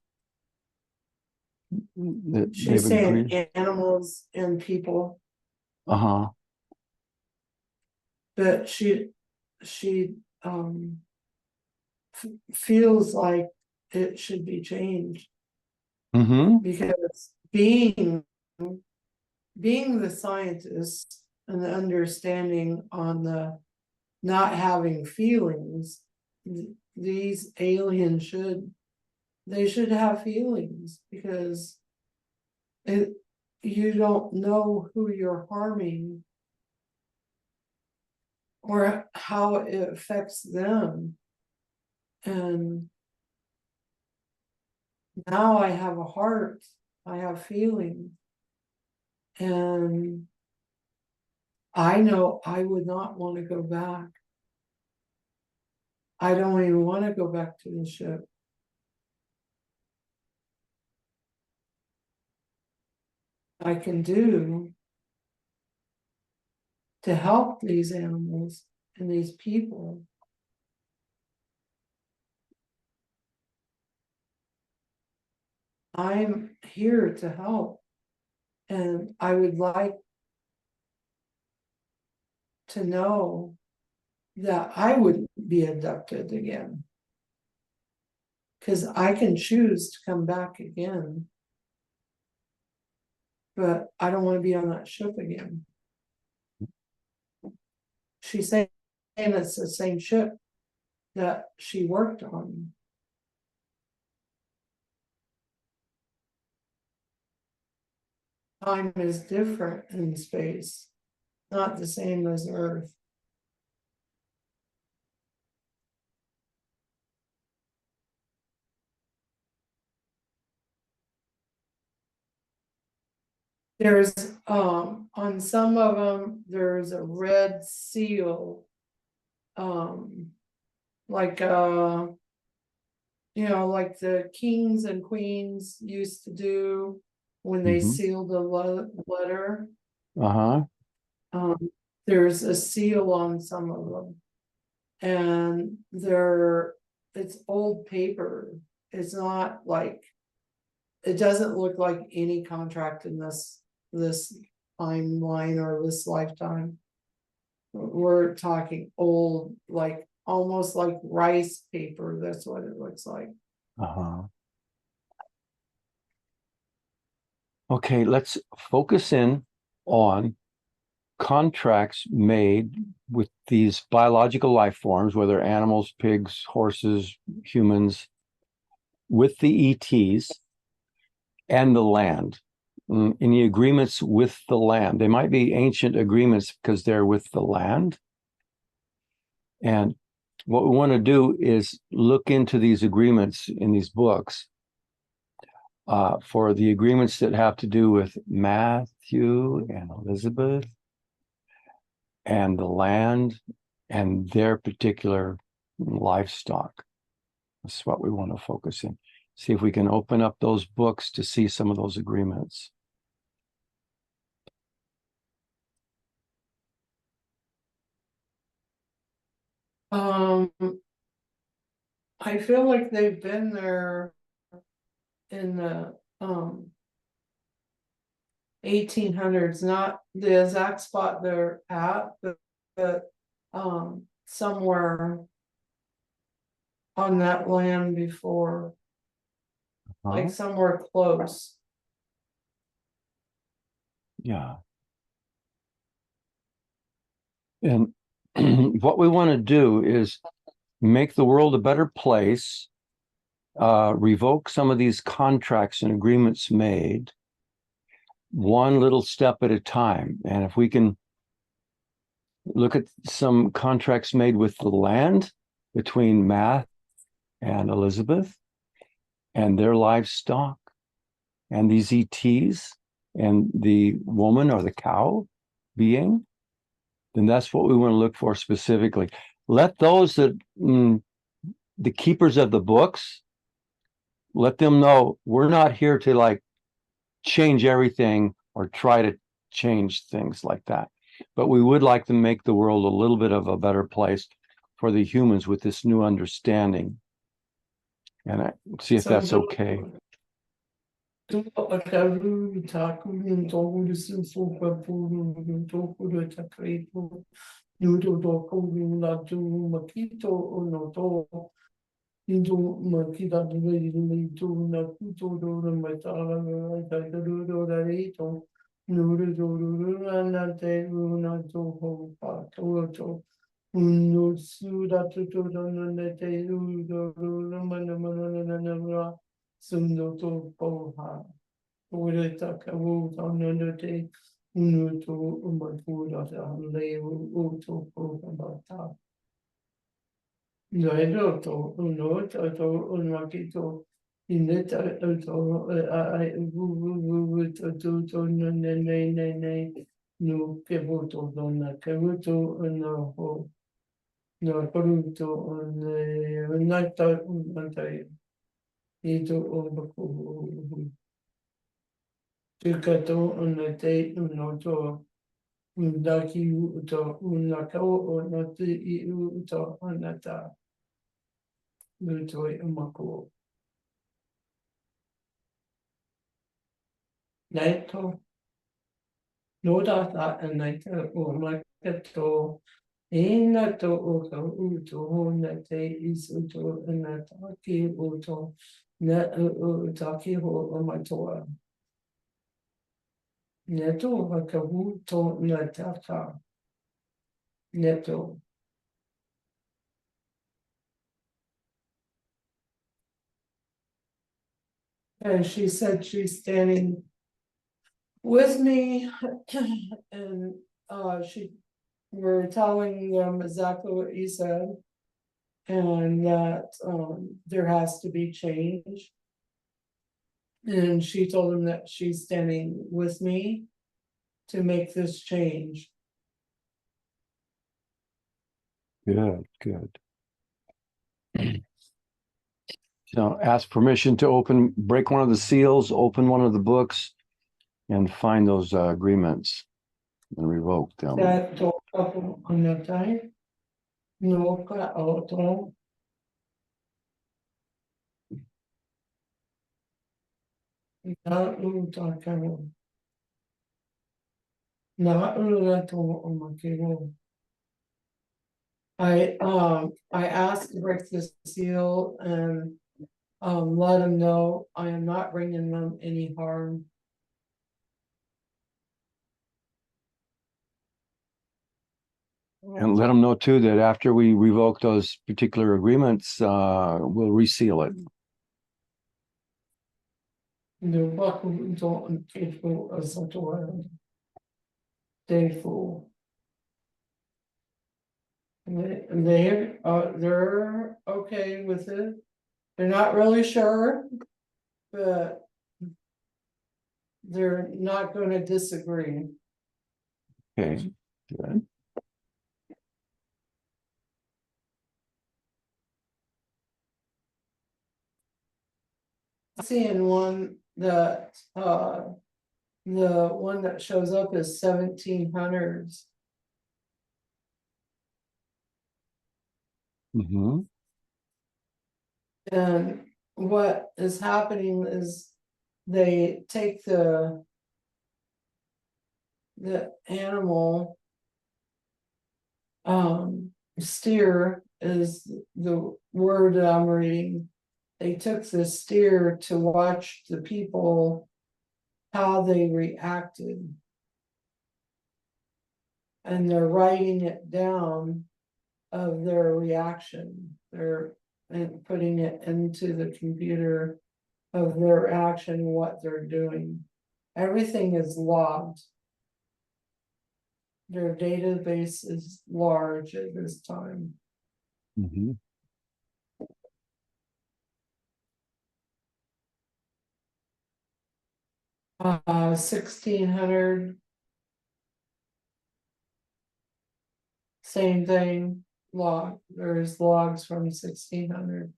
That they've She's saying agreed? animals and people, Uh-huh. but she, feels like it should be changed. Mm-hmm. Because being the scientist and the understanding on the not having feelings, these aliens should have feelings, because it, you don't know who you're harming or how it affects them. And now I have a heart, I have feelings, and I know I would not want to go back. I don't even want to go back to the ship. I can do to help these animals and these people. I'm here to help, and I would like to know that I wouldn't be abducted again, because I can choose to come back again, but I don't want to be on that ship again. She's saying it's the same ship that she worked on. Time is different in space, not the same as Earth. There's, on some of them, there's a red seal. Like, like the kings and queens used to do when they Mm-hmm. sealed a letter. Uh-huh. There's a seal on some of them. And it's old paper. It's not like, it doesn't look like any contract in this timeline or this lifetime. We're talking old, like almost like rice paper. That's what it looks like. Uh-huh. Okay, let's focus in on contracts made with these biological life forms, whether animals, pigs, horses, humans, with the ETs and the land. Any agreements with the land. They might be ancient agreements because they're with the land. And what we want to do is look into these agreements in these books for the agreements that have to do with Matthew and Elizabeth and the land and their particular livestock. That's what we want to focus in. See if we can open up those books to see some of those agreements. I feel like they've been there in the 1800s, not the exact spot they're at, but somewhere on that land before, like somewhere close. Yeah. And what we want to do is make the world a better place, revoke some of these contracts and agreements made, one little step at a time. And if we can look at some contracts made with the land between Matt and Elizabeth and their livestock and these ETs and the woman or the cow being, then that's what we want to look for specifically. Let those that, the keepers of the books, let them know we're not here to like change everything or try to change things like that. But we would like to make the world a little bit of a better place for the humans with this new understanding. And I see if that's okay. And she said she's standing with me and we're telling them exactly what you said. And that there has to be change. And she told him that she's standing with me to make this change. Good, good. So ask permission to break one of the seals, open one of the books, and find those agreements and revoke them. That couple on the time. No, auto. Not talking. Not on I asked to break the seal and let them know I am not bringing them any harm. And let them know too that after we revoke those particular agreements, we'll reseal it. The buckle don't capable of such a word. They fool. They're okay with it. They're not really sure, but they're not going to disagree. Okay, good. Seeing one that the one that shows up is 1700s. Mm-hmm. And what is happening is they take the animal, steer is the word that I'm reading. They took the steer to watch the people, how they reacted. And they're writing it down of their reaction. They're putting it into the computer of their action, what they're doing. Everything is logged. Their database is large at this time. Mhm. 1600. Same thing, there's logs from 1600.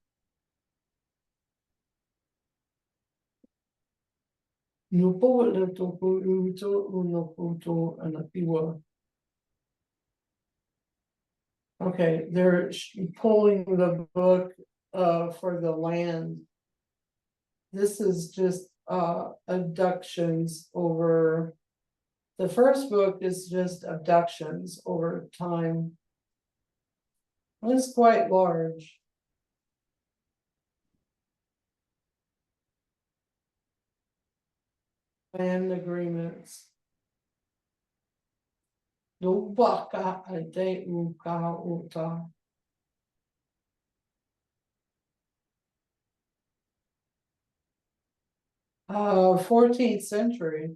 Nupo le topo uto unoputo anapiwa. Okay, they're pulling the book for the land. This is just abductions over. The first book is just abductions over time. It's quite large. Land agreements. Lubaka ade uka uta. 14th century.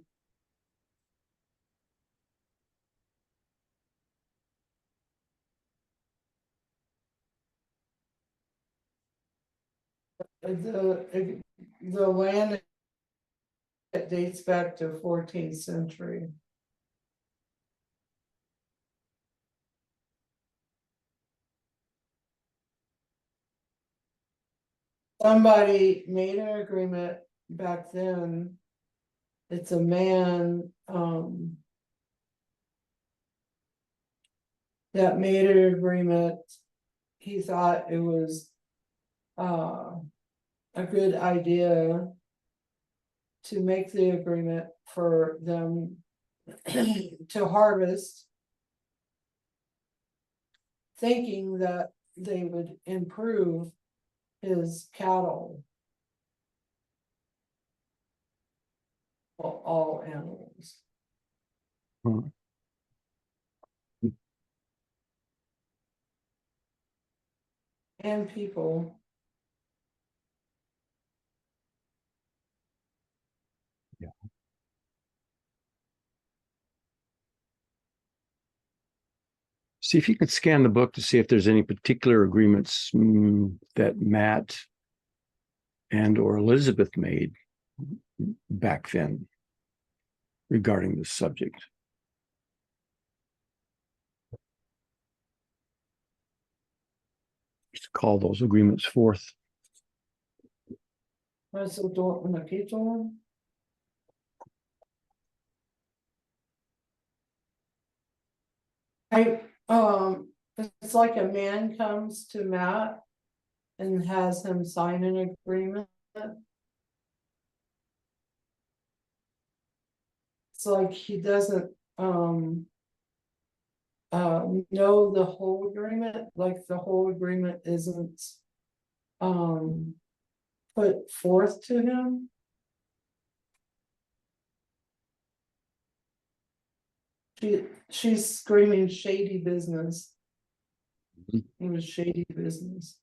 The land that dates back to 14th century. Somebody made an agreement back then. It's a man that made an agreement. He thought it was a good idea to make the agreement for them to harvest, thinking that they would improve his cattle. All animals. Hmm. And people. Yeah. See if you could scan the book to see if there's any particular agreements that Matt and or Elizabeth made back then regarding this subject. Just call those agreements forth. It's like a man comes to Matt and has him sign an agreement. It's like he doesn't know the whole agreement, like the whole agreement isn't put forth to him. She's screaming shady business. It was shady business.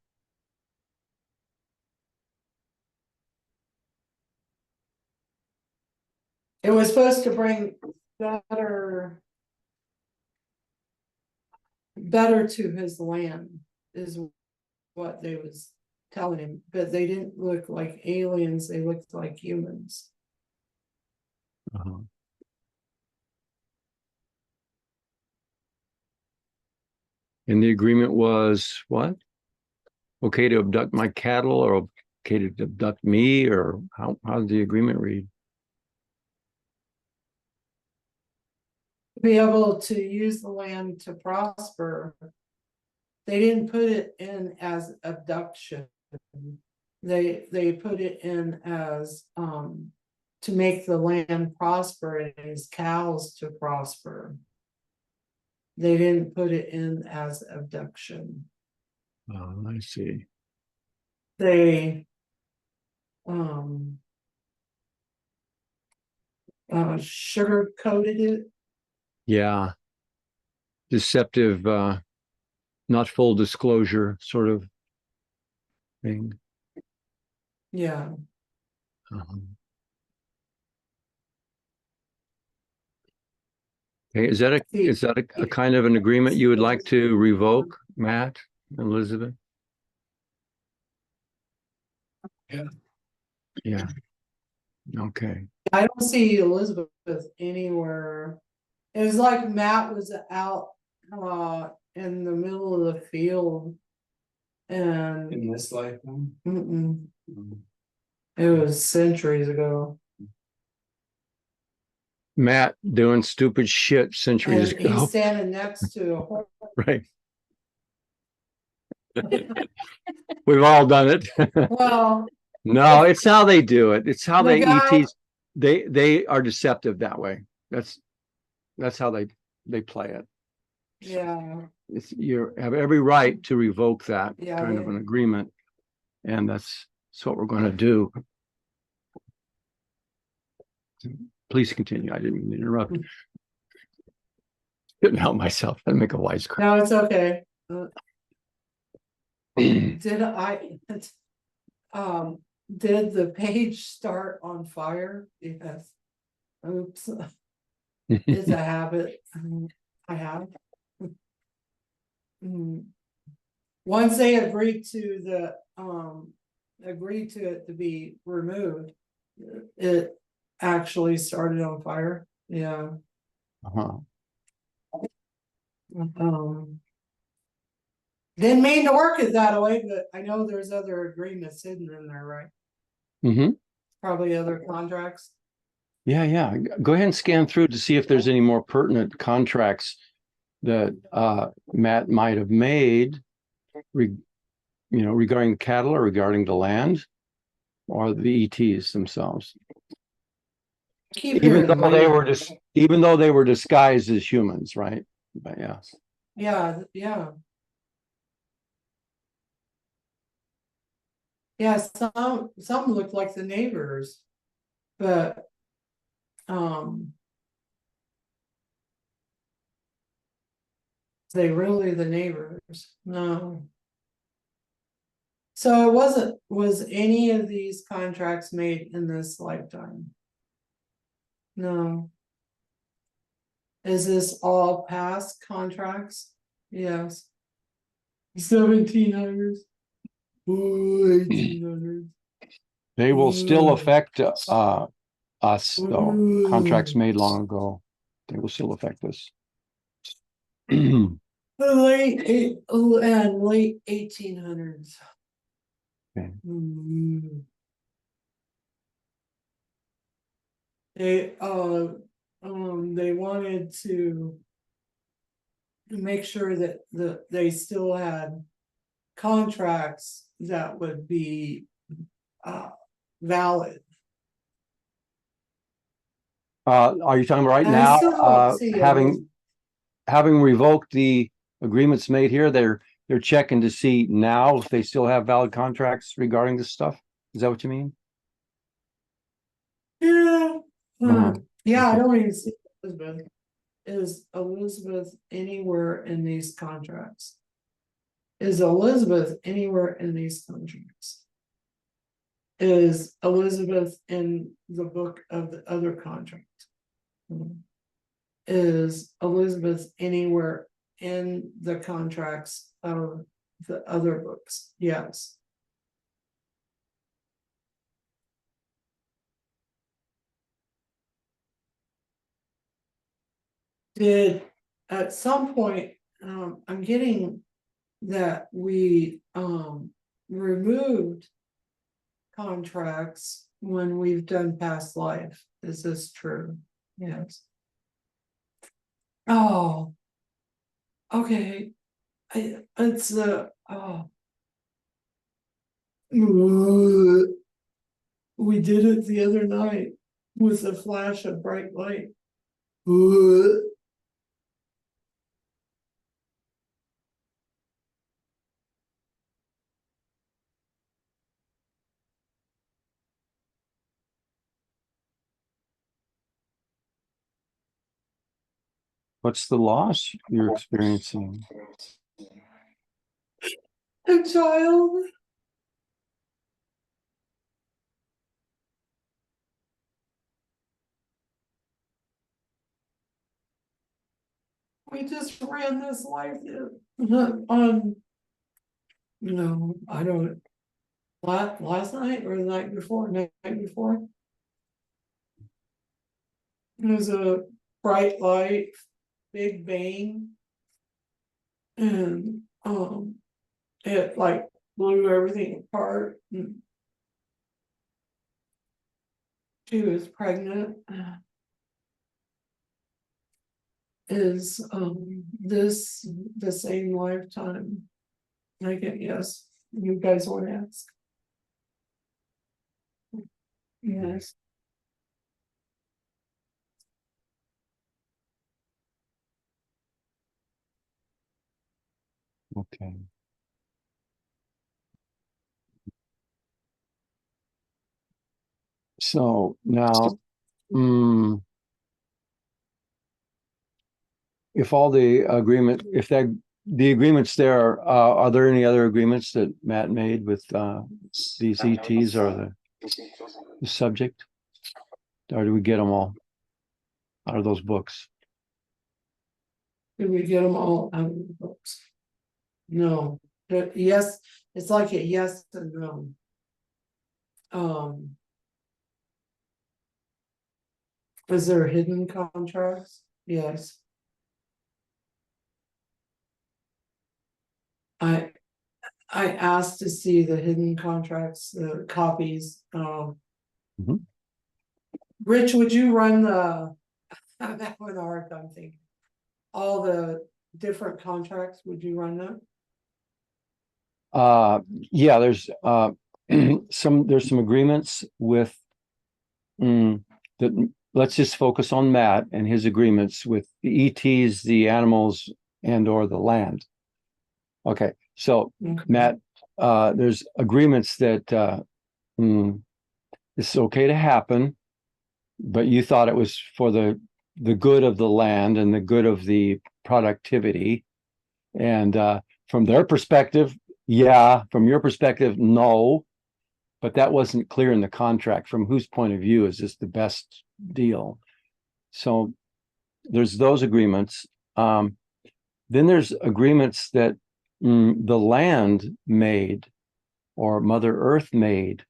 It was supposed to bring better to his land, is what they was telling him, but they didn't look like aliens, they looked like humans. Uh-huh. And the agreement was what? Okay to abduct my cattle, or okay to abduct me, or how did the agreement read? Be able to use the land to prosper. They didn't put it in as abduction. They put it in as to make the land prosper and his cows to prosper. They didn't put it in as abduction. Oh, I see. They sugar coated it. Yeah. Deceptive, not full disclosure sort of thing. Yeah. Okay, is that a kind of an agreement you would like to revoke, Matt, Elizabeth? Yeah. Yeah. Okay. I don't see Elizabeth anywhere. It was like Matt was out in the middle of the field. And In this lifetime. it was centuries ago. Matt doing stupid shit centuries And he's ago. standing next to a horse. Right. We've all done it. Well, No, it's how they do it. It's how The they guy- ETs. They are deceptive that way. That's how they play it. yeah, You have every right to revoke that Yeah, kind of they- an agreement, and that's what we're going to do. Please continue. I didn't mean to interrupt. Couldn't help myself. I make a wisecrack. no, it's okay. Did did the page start on fire? Yes. Oops. It's a habit. I have. Once they agreed to it to be removed, it actually started on fire. Yeah. Uh-huh. Didn't mean to work it that way, but I know there's other agreements hidden in there, right? Mm-hmm. Probably other contracts. Yeah. Go ahead and scan through to see if there's any more pertinent contracts that Matt might have made, regarding the cattle or regarding the land or the ETs themselves. Keep hearing Even though they were disguised as humans, right? But yeah. Yeah. Yeah, some look like the neighbors, but they really the neighbors? No. So was any of these contracts made in this lifetime? No. Is this all past contracts? Yes. 1700s. 1800s. They will still affect us though. Contracts made long ago. They will still affect us. Late 1800s. Okay. They wanted to make sure that they still had contracts that would be valid. Are you talking about right And I now? still don't see Having revoked the agreements made here, they're checking to see now if they still have valid contracts regarding this stuff. Is that what you mean? Yeah. Yeah, I Okay. don't even see Elizabeth. Is Elizabeth anywhere in these contracts? Is Elizabeth anywhere in these contracts? Is Elizabeth in the book of the other contract? Is Elizabeth anywhere in the contracts of the other books? Yes. Did at some point, I'm getting that we removed contracts when we've done past life. Is this true? Yes. Oh. Okay. It's we did it the other night with a flash of bright light. What's the loss you're experiencing? A child. we just ran this life on, I don't, last night or the night before, night before. It was a bright light, big bang. And, it like blew everything apart. And she was pregnant. Is this the same lifetime? I get yes. You guys want to ask? Yes. Okay. So now, if all the agreement, if that the agreements there, are there any other agreements that Matt made with these ETs or the subject? Or do we get them all out of those books? Did we get them all out of the books? No, but yes, it's like a yes and no. Is there hidden contracts? Yes. I asked to see the hidden contracts, the copies. Mhm. Rich, would you run the that one hard, I'm thinking. All the different contracts, would you run them? Yeah, there's some agreements with that. Let's just focus on Matt and his agreements with the ETs, the animals, and or the land. Okay, so Okay. Matt, there's agreements that this is okay to happen, but you thought it was for the good of the land and the good of the productivity. And from their perspective, yeah. From your perspective, no. But that wasn't clear in the contract. From whose point of view is this the best deal? So there's those agreements. Then there's agreements that the land made or Mother Earth made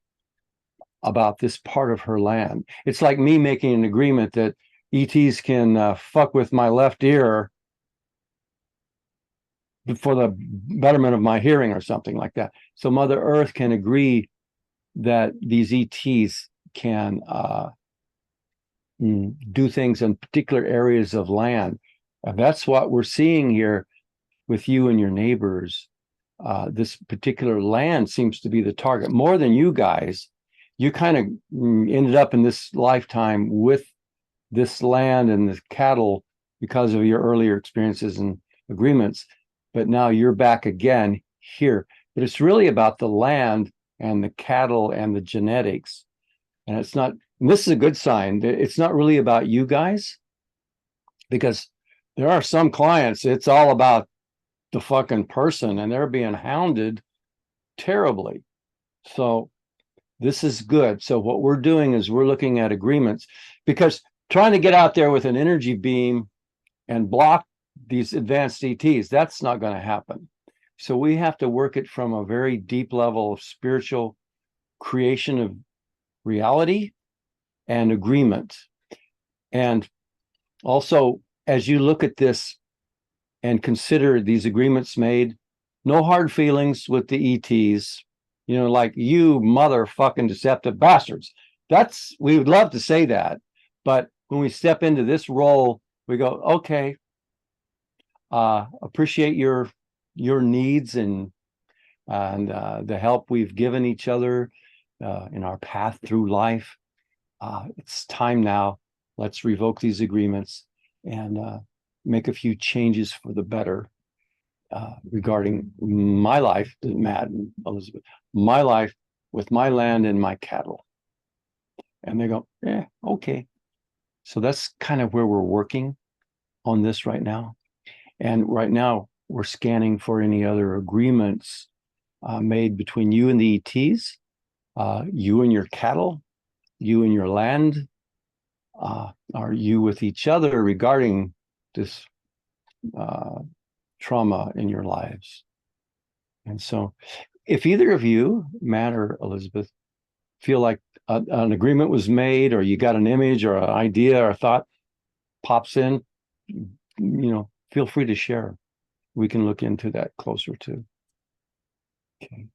about this part of her land. It's like me making an agreement that ETs can fuck with my left ear for the betterment of my hearing or something like that. So Mother Earth can agree that these ETs can do things in particular areas of land. And that's what we're seeing here with you and your neighbors. This particular land seems to be the target more than you guys. You kind of ended up in this lifetime with this land and the cattle because of your earlier experiences and agreements. But now you're back again here. But it's really about the land and the cattle and the genetics. And it's not, and this is a good sign, that it's not really about you guys, because there are some clients, it's all about the fucking person and they're being hounded terribly. So this is good. So what we're doing is we're looking at agreements, because trying to get out there with an energy beam and block these advanced ETs, that's not going to happen. So we have to work it from a very deep level of spiritual creation of reality and agreement. And also, as you look at this and consider these agreements made, no hard feelings with the ETs, like you motherfucking deceptive bastards. We would love to say that, but when we step into this role, we go, okay, appreciate your needs and the help we've given each other in our path through life. It's time now. Let's revoke these agreements and make a few changes for the better regarding my life, Matt and Elizabeth, my life with my land and my cattle. And they go, yeah, okay. So that's kind of where we're working on this right now. And right now we're scanning for any other agreements made between you and the ETs, you and your cattle, you and your land, are you with each other regarding this trauma in your lives. And so if either of you, Matt or Elizabeth, feel like an agreement was made, or you got an image or an idea or a thought pops in, feel free to share. We can look into that closer too. Okay.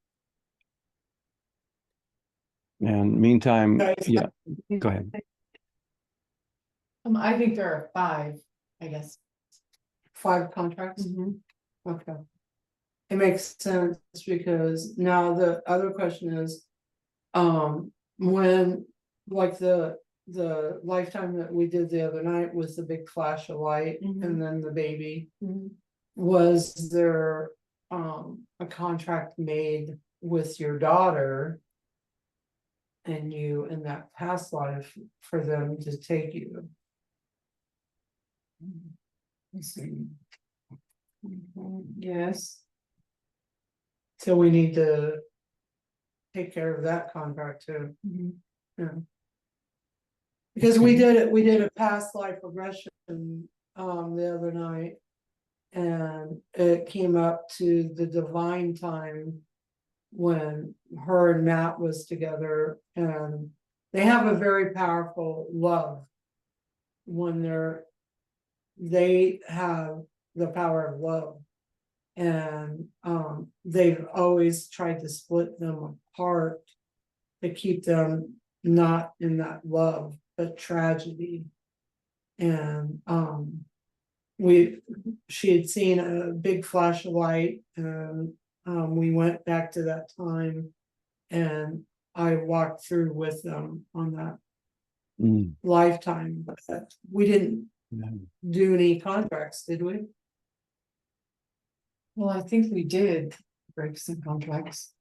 And meantime, yeah, go ahead. I think there are 5, I guess. 5 contracts? Okay. It makes sense because now the other question is, when, like the lifetime that we did the other night was the big flash of light and then the baby. Was there, a contract made with your daughter and you in that past life for them to take you? Let's see. Yes. So we need to take care of that contract too. Yeah. Because we did a past life regression, the other night. And it came up to the divine time when her and Matt was together, and they have a very powerful love when they have the power of love. And they've always tried to split them apart to keep them not in that love, but tragedy. And she had seen a big flash of light, and we went back to that time, and I walked through with them on that lifetime, but we didn't do any contracts, did we? Well, I think we did break some contracts.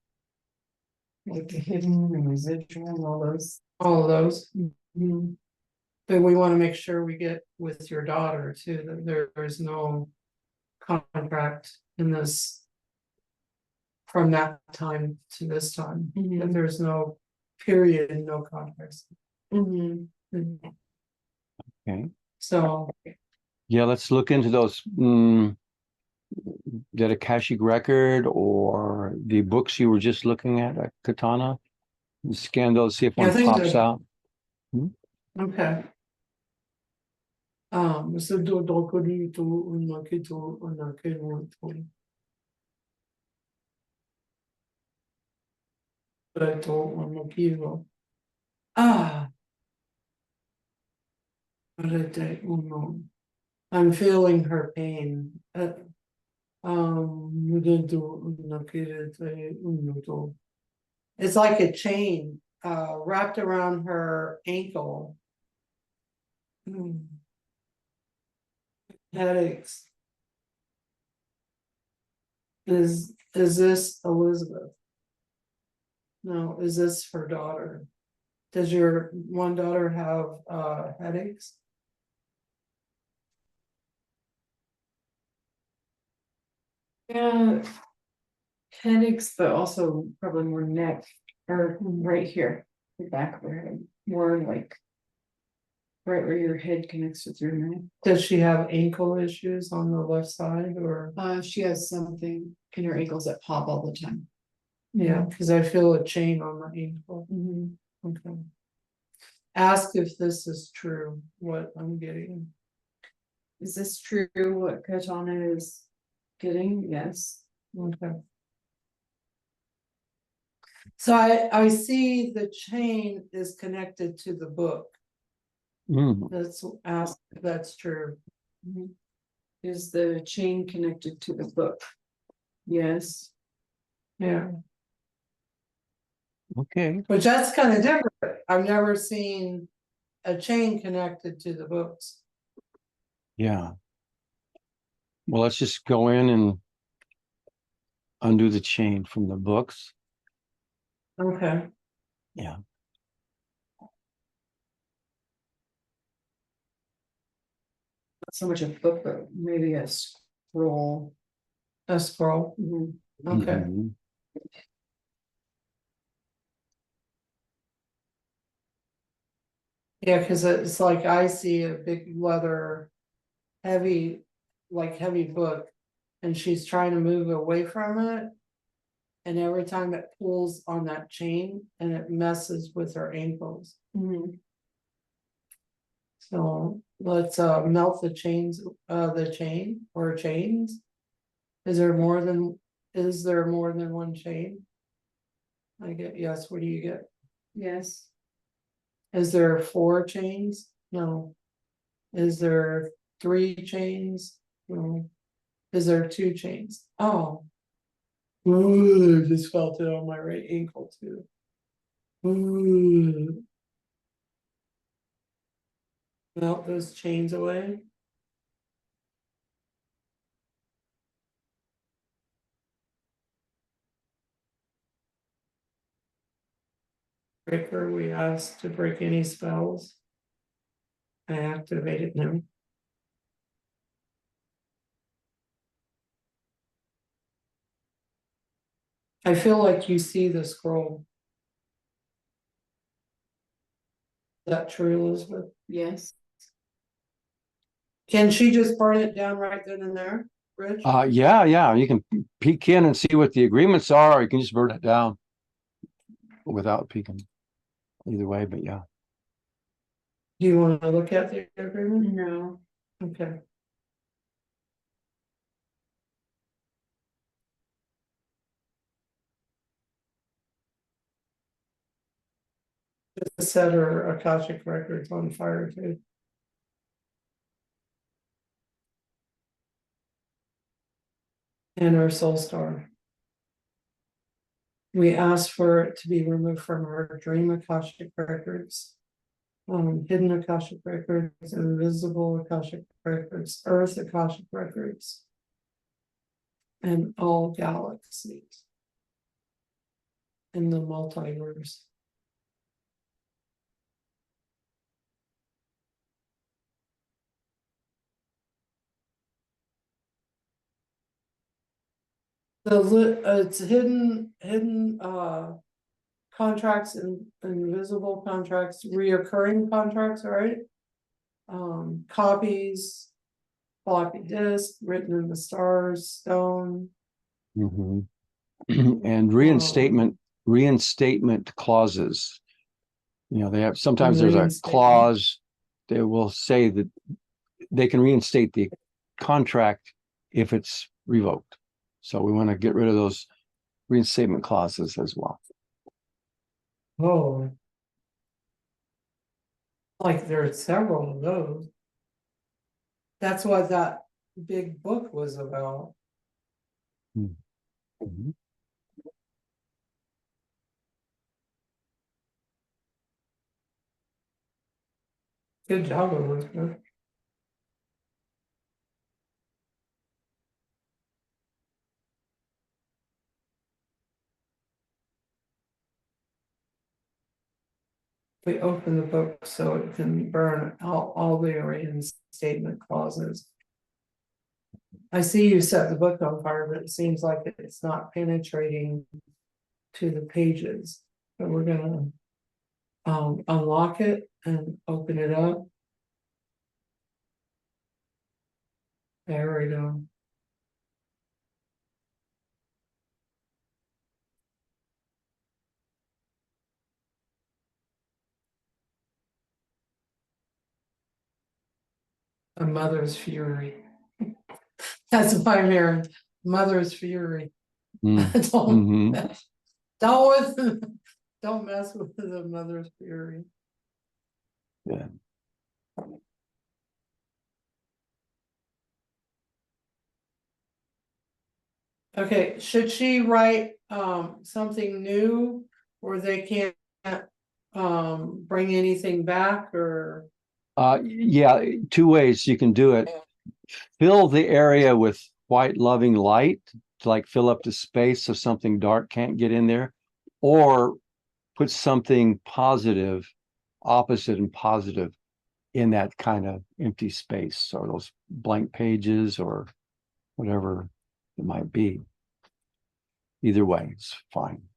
Like the hidden and residual and all those. All of those. But we want to make sure we get with your daughter too, that there's no contract in this from that time to this time, that there's no period and no contracts. Okay. So yeah, let's look into those. That Akashic record or the books you were just looking at Katana. Scan those, see if one pops out. okay. So I'm feeling her pain. It's like a chain wrapped around her ankle. Headaches. Is this Elizabeth? No, is this her daughter? Does your one daughter have headaches? Yeah, headaches, but also probably more neck, or right here, the back of her head, more like right where your head connects with your neck. Does she have ankle issues on the left side, or? She has something in her ankles that pop all the time. Yeah, because I feel a chain on my ankle. Okay. Ask if this is true, what I'm getting. Is this true, what Katana is getting? Yes. Okay. So I see the chain is connected to the book. Let's ask if that's true. Is the chain connected to the book? Yes. Yeah. Okay. Which that's kind of different. I've never seen a chain connected to the books. Yeah. Well, let's just go in and undo the chain from the books. Okay. Yeah. Not so much a book, but maybe a scroll. A scroll. Okay. Yeah, because it's like I see a big leather, heavy like heavy book. And she's trying to move away from it. And every time it pulls on that chain and it messes with her ankles. Mhm. So let's melt the chains, the chain or chains. Is there more than one chain? I get, yes, what do you get? Yes. Is there 4 chains? No. Is there 3 chains? No. Is there 2 chains? Oh. Ooh, I just felt it on my right ankle too. Ooh. Melt those chains away. Breaker, we asked to break any spells. I activated them. I feel like you see the scroll. Is that true, Elizabeth? Yes. Can she just burn it down right then and there, Rich? Yeah, you can peek in and see what the agreements are, or you can just burn it down without peeking. Either way, but yeah. Do you want to look at the agreement? No. Okay. Just set her Akashic records on fire too. And her soul star. We asked for it to be removed from her dream Akashic records. Hidden Akashic records, invisible Akashic records, Earth Akashic records. And all galaxies. In the multiverse. It's hidden contracts and invisible contracts, reoccurring contracts, right? Copies, floppy disk, written in the stars, stone. Mhm. And reinstatement clauses. You know, they have, sometimes there's a Reinstatement. clause that will say that they can reinstate the contract if it's revoked. So we want to get rid of those reinstatement clauses as well. Oh. Like there's several of those. That's what that big book was about. Mhm. Good job, Elizabeth. We open the book so it can burn out all the reinstatement clauses. I see you set the book on fire, but it seems like it's not penetrating to the pages. But we're gonna unlock it and open it up. There we go. A mother's fury. That's what I'm hearing. Mother's fury. Mm. Don't Mhm. mess- don't mess with the mother's fury. Yeah. Okay, should she write something new or they can't bring anything back or? Yeah, 2 ways you can do it. Fill the area with white loving light to like fill up the space so something dark can't get in there, or put something positive, opposite and positive in that kind of empty space or those blank pages or whatever it might be. Either way, it's fine.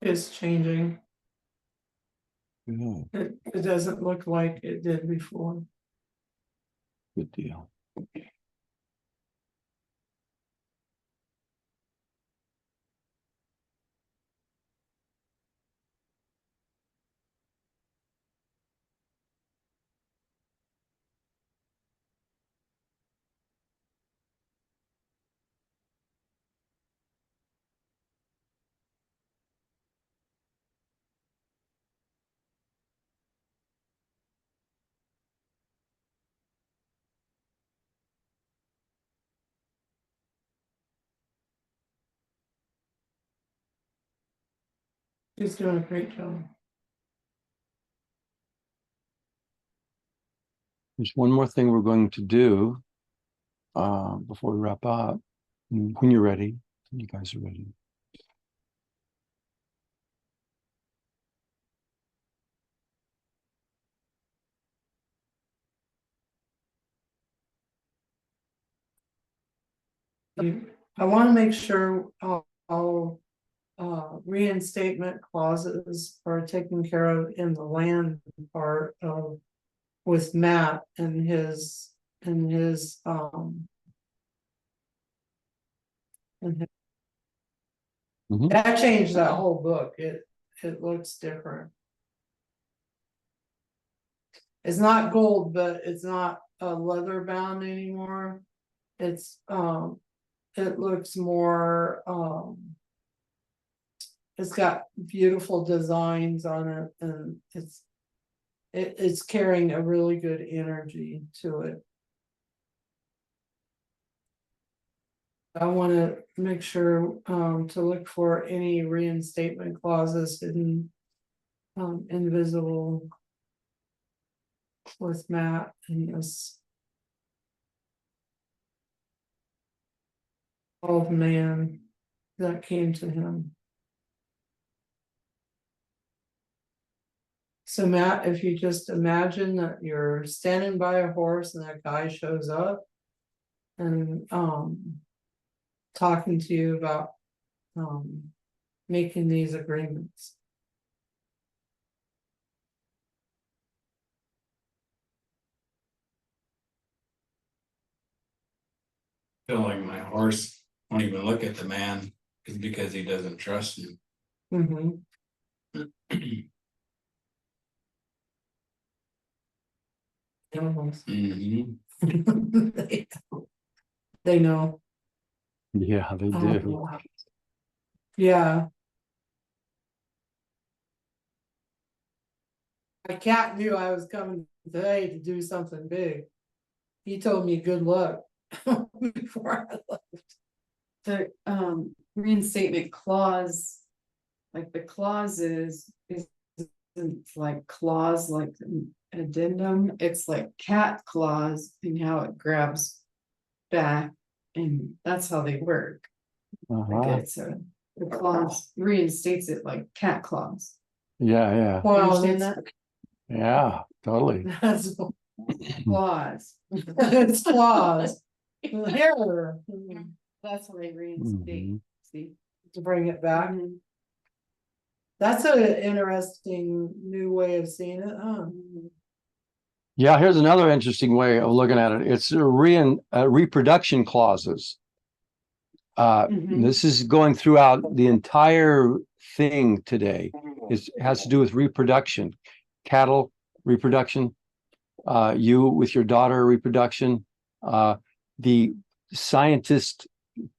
is changing. Good, It doesn't look like it did before. good deal. He's doing a great job. There's one more thing we're going to do before we wrap up. When you're ready, you guys are ready. I want to make sure all reinstatement clauses are taken care of in the land part of with Matt and his and his Mhm. that changed that whole book. It looks different. It's not gold, but it's not leather bound anymore. It's it looks more it's got beautiful designs on it, and it's carrying a really good energy to it. I want to make sure to look for any reinstatement clauses in invisible with Matt and this old man that came to him. So Matt, if you just imagine that you're standing by a horse and that guy shows up and talking to you about making these agreements. Feel like my horse won't even look at the man because he doesn't trust him. Animals. Mhm. They know. Yeah, they do. Yeah. My cat knew I was coming today to do something big. He told me good luck before I left. The reinstatement clause, like the clauses isn't like clause like an addendum, it's like cat clause and how it grabs back, and that's how they work. Like Uh-huh. it's the clause reinstates it like cat clause. Yeah, yeah, Wow, Understand that's, yeah, totally. that's Clause. it's claws. Hair That's how they reinstate. Mhm. See? to bring it back. Mhm. That's an interesting new way of seeing it, huh? Yeah, here's another interesting way of looking at it. It's reproduction clauses. Mhm. This is going throughout the entire thing today. It has to do with reproduction, cattle reproduction, you with your daughter reproduction, the scientist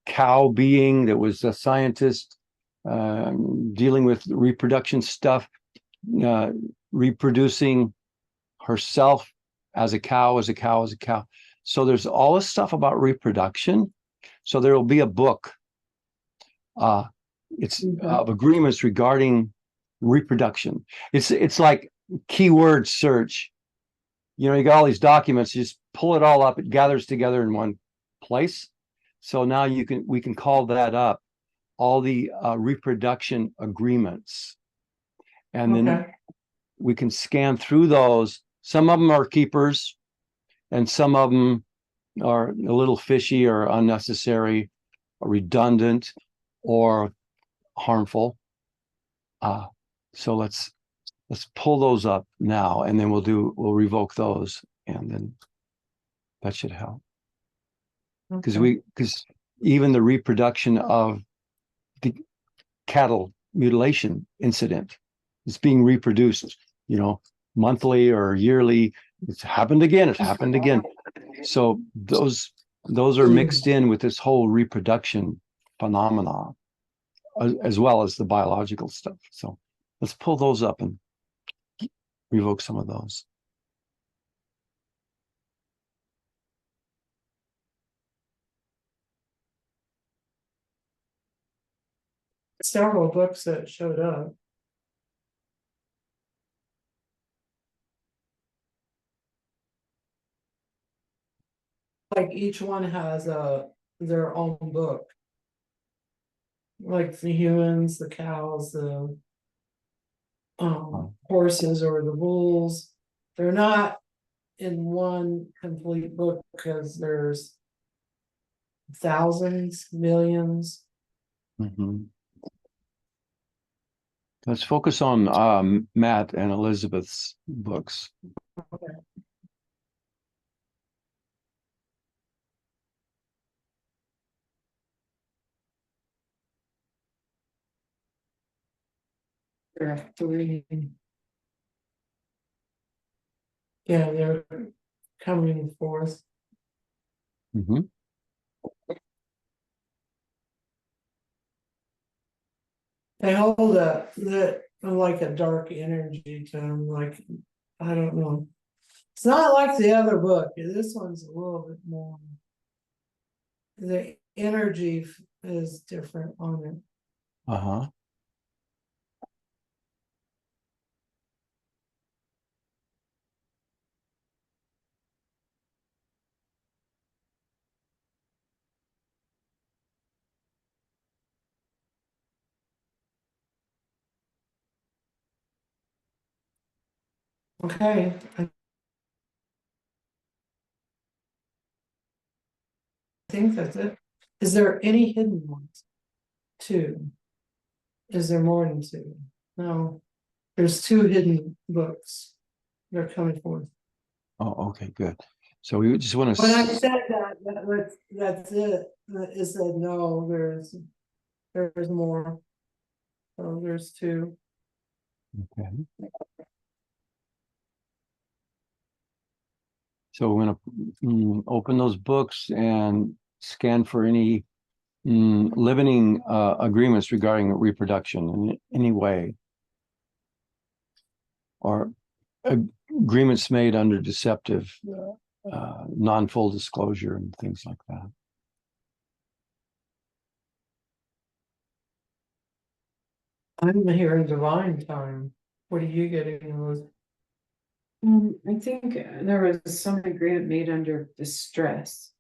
cow being that was a scientist dealing with reproduction stuff, reproducing herself as a cow, as a cow, as a cow. So there's all this stuff about reproduction. So there will be a book. It's of agreements regarding reproduction. It's like keyword search. You know, you got all these documents, you just pull it all up, it gathers together in one place. So now we can call that up, all the reproduction agreements. And then we can scan through those. Some of them are keepers, and some of them are a little fishy or unnecessary or redundant or harmful. So let's pull those up now, and then we'll revoke those, and then that should help. Because even the reproduction of the cattle mutilation incident is being reproduced, monthly or yearly. It's happened again. It happened again. So those are mixed in with this whole reproduction phenomena, as well as the biological stuff. So let's pull those up and revoke some of those. Several books that showed up. Like each one has their own book. Like the humans, the cows, the horses or the bulls. They're not in one complete book because there's thousands, millions. Let's focus on Matt and Elizabeth's books. Okay. There are 3. Yeah, they're coming forth. They hold like a dark energy to them, like, I don't know. It's not like the other book. This one's a little bit more. The energy is different on it. Okay. I think that's it. Is there any hidden ones? 2. Is there more than 2? No. There's 2 hidden books. They're coming forth. Oh, okay, good. So we just want to. When I said that's it. It said no. There's more. So there's 2. Okay. So we're going to open those books and scan for any limiting agreements regarding reproduction in any way, or agreements made under deceptive, non-full disclosure and things like that. I'm hearing divine time. What are you getting in those? I think there was some agreement made under distress.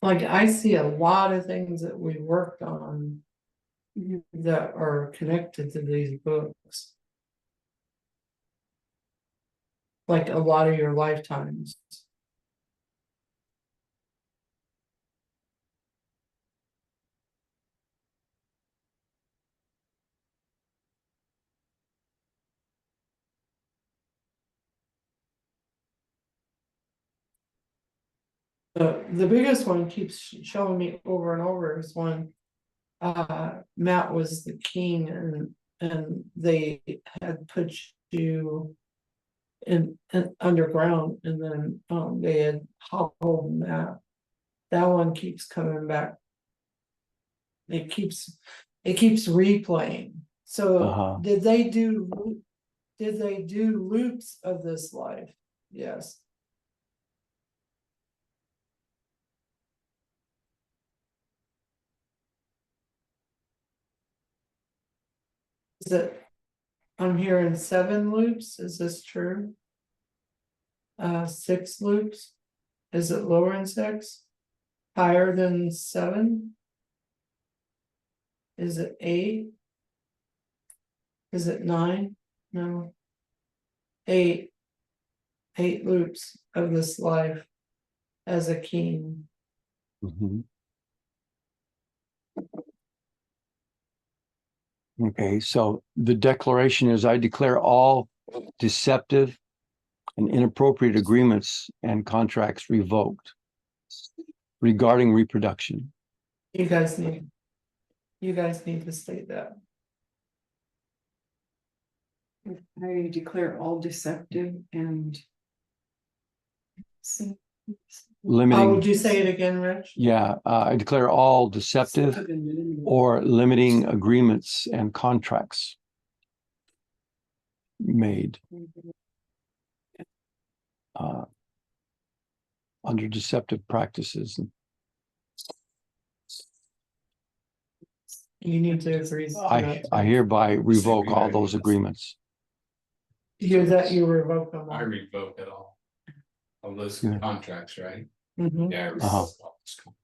Like I see a lot of things that we worked on that are connected to these books. Like a lot of your lifetimes. The biggest one keeps showing me over and over is when Matt was the king and they had put you in underground, and then they had hobbled Matt. That one keeps coming back. It keeps replaying. So did they do loops of this life? Yes. Is it, I'm hearing 7 loops, is this true? 6 loops, is it lower than 6? Higher than 7? Is it 8? Is it 9? No. 8 loops of this life as a king. Mhm. Okay, so the declaration is I declare all deceptive and inappropriate agreements and contracts revoked regarding reproduction. You guys need to state that. I declare all deceptive and. How Limiting, would you say it again, Rich? yeah, I declare all deceptive or limiting agreements and contracts made under deceptive practices. You need to agree. to that, I too. hereby revoke all those agreements. Hear that you revoke them. I revoke it all. All those Yeah. contracts, right? Mhm. Yeah. I revoke Uh-huh. all those contracts.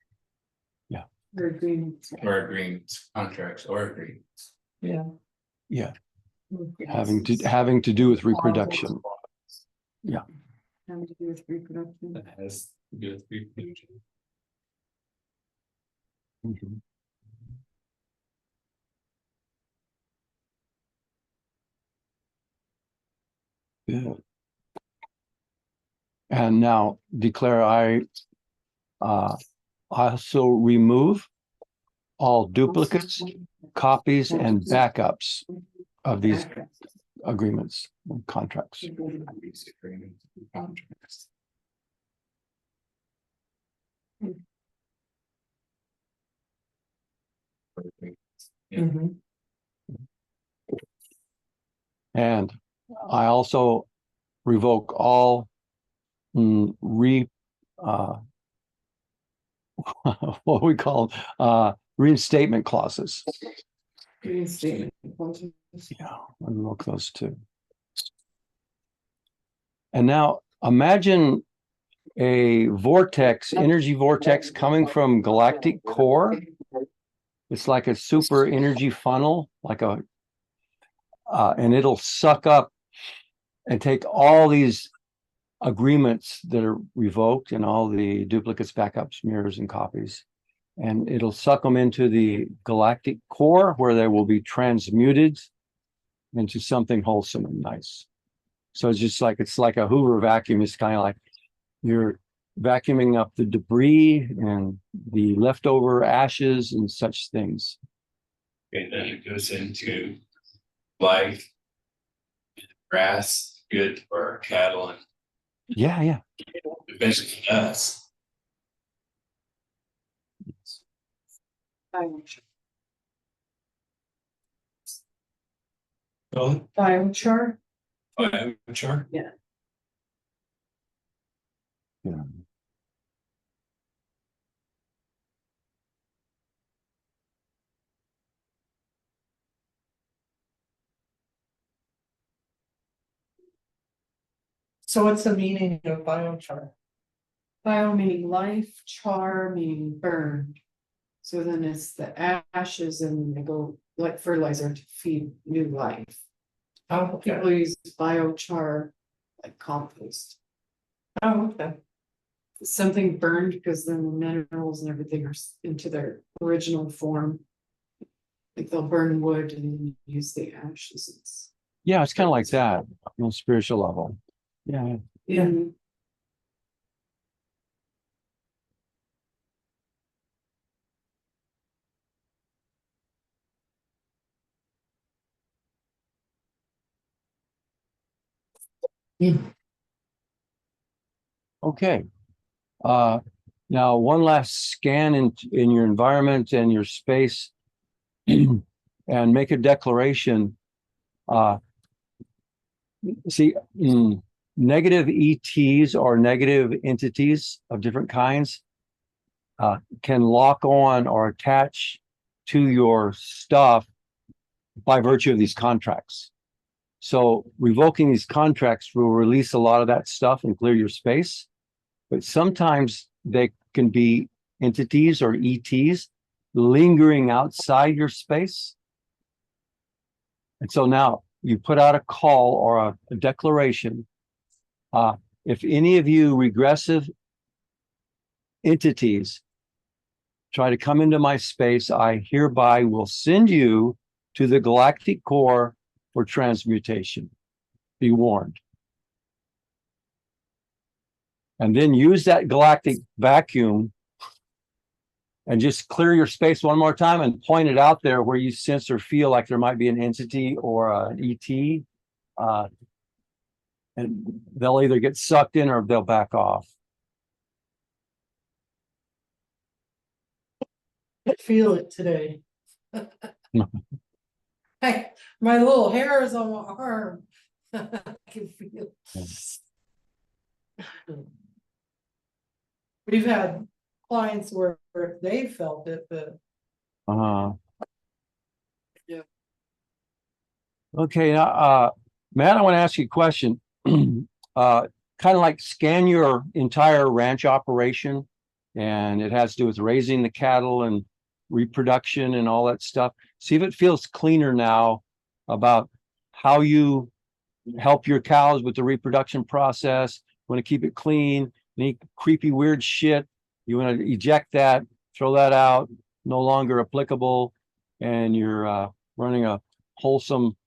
Or agreements. Or agreements, contracts or agreements. Yeah. Yeah, having to do with reproduction. Having to do with reproduction. That has to do with reproduction. Mhm. Yeah. And now declare I also remove all duplicates, copies, and backups of these agreements and contracts. These agreements and contracts. Yeah. Mhm. And I also revoke all what we call reinstatement clauses. Reinstatement. Yeah, I revoke those too. And now imagine a vortex, energy vortex coming from galactic core. It's like a super energy funnel, like a, and it'll suck up and take all these agreements that are revoked and all the duplicates, backups, mirrors, and copies. And it'll suck them into the galactic core where they will be transmuted into something wholesome and nice. So it's like a Hoover vacuum. It's kind of like you're vacuuming up the debris and the leftover ashes and such things. And then it goes into life, grass, good for cattle and Yeah. eventually us. Oh, Biochar. biochar. Yeah. So what's the meaning of biochar? Bio meaning life, char meaning burn. So then it's the ashes and they go like fertilizer to feed new life. Oh, okay. People use biochar like compost. Oh, okay. Something burned because then the minerals and everything are into their original form. Like they'll burn wood and use the ashes. Yeah, it's kind of like that on a spiritual level. Yeah. Yeah. Okay. Now one last scan in your environment and your space and make a declaration. See, negative ETs or negative entities of different kinds can lock on or attach to your stuff by virtue of these contracts. So revoking these contracts will release a lot of that stuff and clear your space. But sometimes they can be entities or ETs lingering outside your space. And so now you put out a call or a declaration. If any of you regressive entities try to come into my space, I hereby will send you to the galactic core for transmutation. Be warned. And then use that galactic vacuum and just clear your space one more time and point it out there where you sense or feel like there might be an entity or an ET. And they'll either get sucked in or they'll back off. I feel it today. Hey, my little hairs on my arm. I can feel it. We've had clients where they felt it, but yeah. Okay, Matt, I want to ask you a question. Kind of like scan your entire ranch operation, and it has to do with raising the cattle and reproduction and all that stuff. See if it feels cleaner now about how you help your cows with the reproduction process. You want to keep it clean. Any creepy, weird shit, you want to eject that, throw that out, no longer applicable, and you're running a wholesome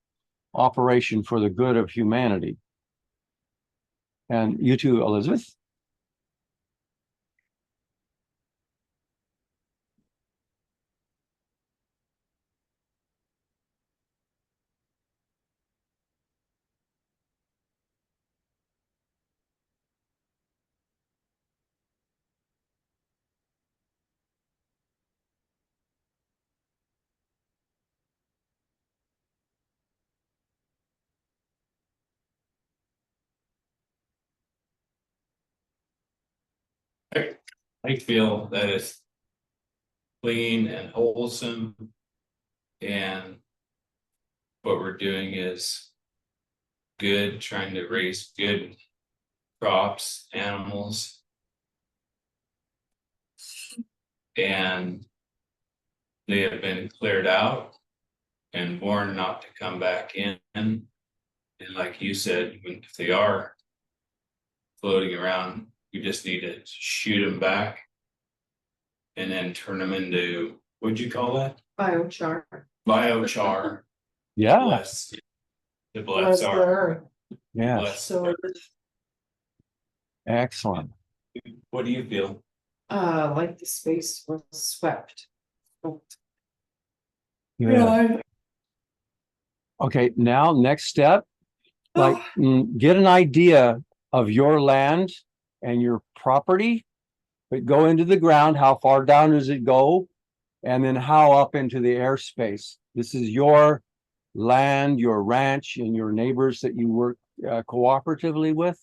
operation for the good of humanity. And you too, Elizabeth. I feel that it's clean and wholesome, and what we're doing is good, trying to raise good crops, animals, and they have been cleared out and warned not to come back in. And like you said, if they are floating around, we just need to shoot them back and then turn them into, what'd you call that? Biochar. Biochar. Yeah. To bless our. Yeah. So Excellent. What do you feel? Like the space was swept. Yeah. Okay, now next step, like get an idea of your land and your property, but go into the ground. How far down does it go? And then how up into the airspace? This is your land, your ranch, and your neighbors that you work cooperatively with.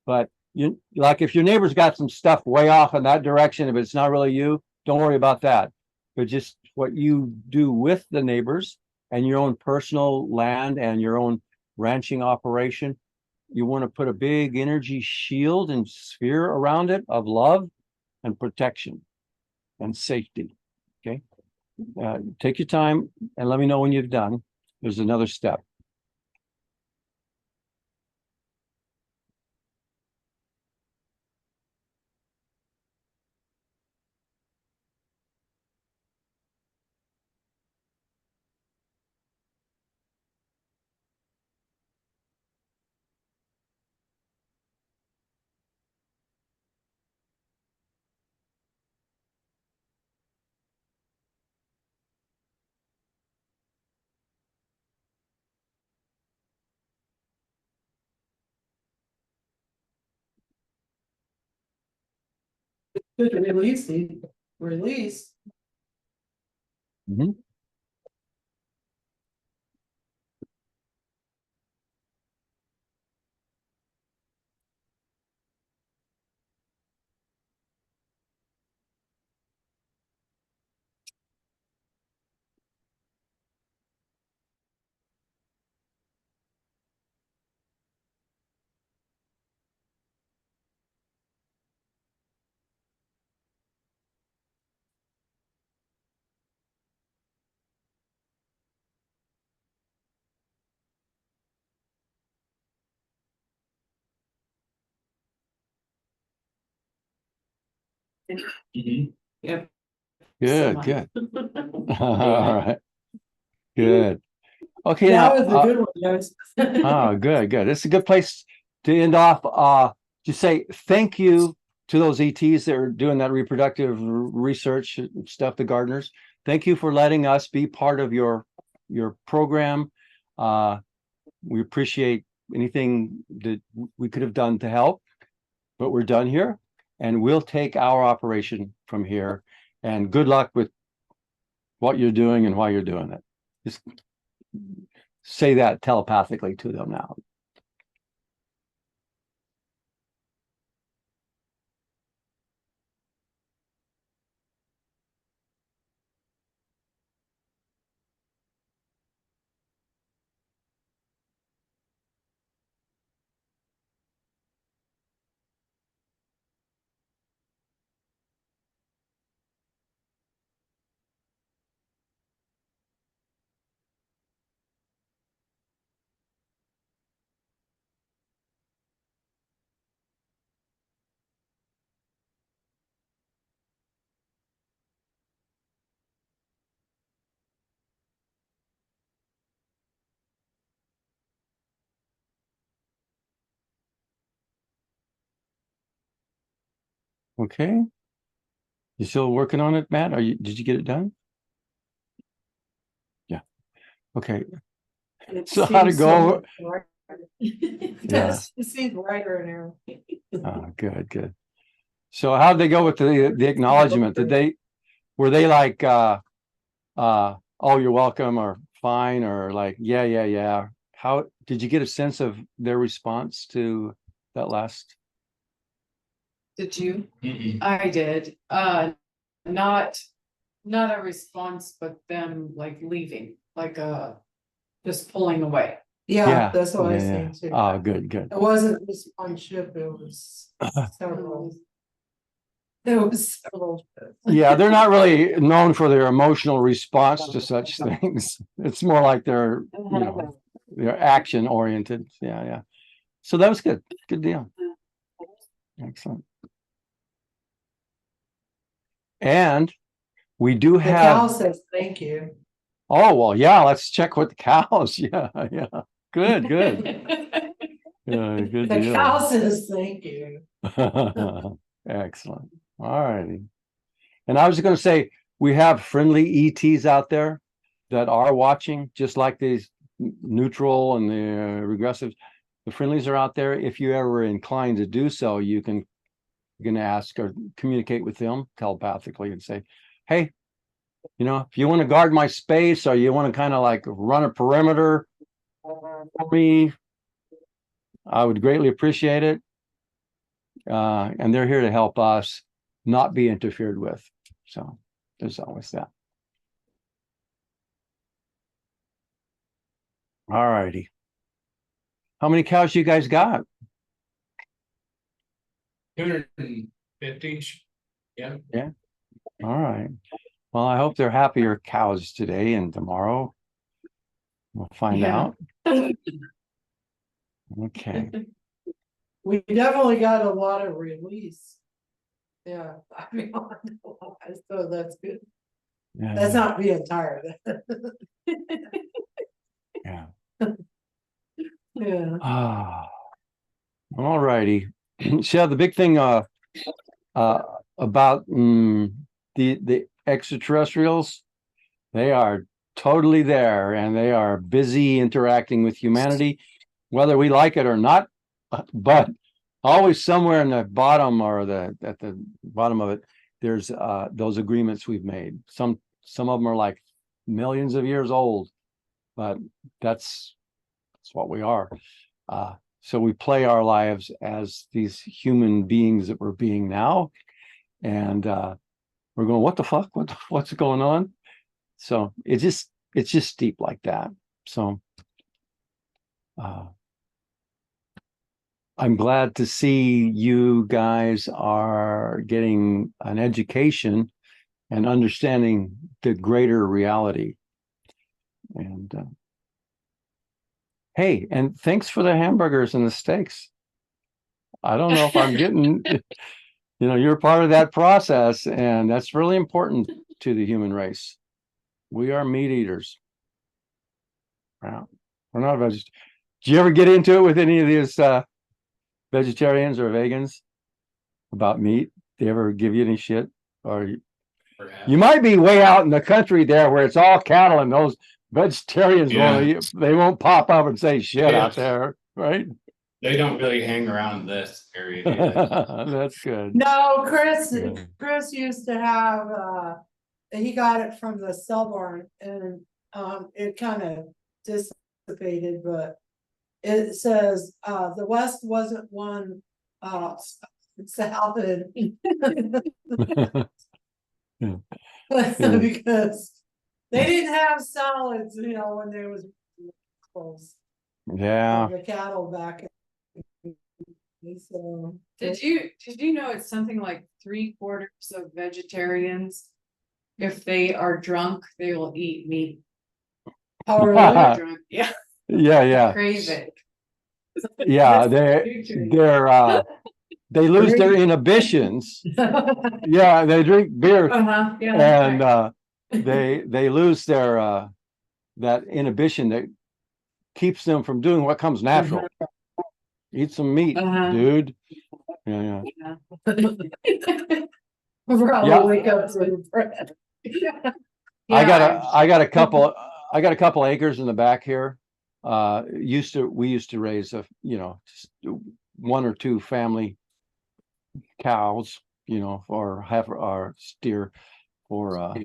But you, like, if your neighbor's got some stuff way off in that direction, if it's not really you, don't worry about that. But just what you do with the neighbors and your own personal land and your own ranching operation, you want to put a big energy shield and sphere around it of love and protection and safety. Okay. Take your time and let me know when you've done. There's another step. good release. Mhm. Mhm. Yep. Good, Semi. good. All right, good. Okay, That now, was a good one, guys. oh, good, good. It's a good place to end off. Just say thank you to those ETs that are doing that reproductive research stuff, the gardeners. Thank you for letting us be part of your program. We appreciate anything that we could have done to help, but we're done here, and we'll take our operation from here. And good luck with what you're doing and why you're doing it. Just say that telepathically to them now. Okay. You still working on it, Matt? Did you get it done? Yeah. Okay. It So how'd it seems go? much brighter. Yeah. It seems brighter in here. Oh, good, good. So how'd they go with the acknowledgement? Were they like oh, you're welcome, or fine, or like yeah? How did you get a sense of their response to that last? Did you? Mm-mm. I did. Not a response, but them like leaving, like just pulling away. Yeah, that's what I was yeah. saying too. Oh, good. It wasn't just one ship, it was several. There was several ships. Yeah, they're not really known for their emotional response to such things. It's more like they're action oriented. Yeah. So that was good. Good deal. Excellent. And we do The cow have, says thank you. oh, well, yeah, let's check with the cows. Yeah. Good. Yeah, good The deal. cow says thank you. Excellent. All righty. And I was going to say, we have friendly ETs out there that are watching, just like these neutral and the regressive. The friendlies are out there. If you ever were inclined to do so, you can ask or communicate with them telepathically and say, hey, if you want to guard my space, or you want to kind of like run a perimeter for me, I would greatly appreciate it. And they're here to help us not be interfered with. So there's always that. All righty. How many cows you guys got? 250. Yeah. Yeah. All right. Well, I hope they're happier cows today and tomorrow. We'll find out. Okay. We definitely got a lot of release. Yeah, I mean, so that's good. Yeah. That's not being tired. Yeah. Yeah. All righty. So the big thing about the extraterrestrials, they are totally there, and they are busy interacting with humanity, whether we like it or not. But always somewhere in the bottom, or at the bottom of it, there's those agreements we've made. Some of them are like millions of years old, but that's what we are. So we play our lives as these human beings that we're being now, and we're going, what the fuck? What's going on? So it's just deep like that. So I'm glad to see you guys are getting an education and understanding the greater reality. And hey, and thanks for the hamburgers and the steaks. I don't know if I'm getting, you're part of that process, and that's really important to the human race. We are meat eaters. Wow. We're not vegetarians. Did you ever get into it with any of these vegetarians or vegans about meat? They ever give you any shit? Or you might be way out in the country there where it's all cattle and those vegetarians they won't pop up and say shit out there, right? They don't really hang around this area either. That's good. No, Chris Yeah. used to have, he got it from the cell barn and, it kind of dissipated, but it says, the West wasn't one, salad. Yeah. Because they didn't have salads, you know, when there was Yeah. the cattle back. So Did you know it's something like 3/4 of vegetarians, if they are drunk, they will eat meat. how are Uh, Drunk, yeah, Yeah. crave it. Yeah. They lose their inhibitions. Yeah. They drink beer Yeah. and they lose their that inhibition that keeps them from doing what comes natural. Eat some meat, dude. Yeah. Probably wake up to bread. I got a couple acres in the back here. We used to raise just 1 or 2 family cows, or half our steer for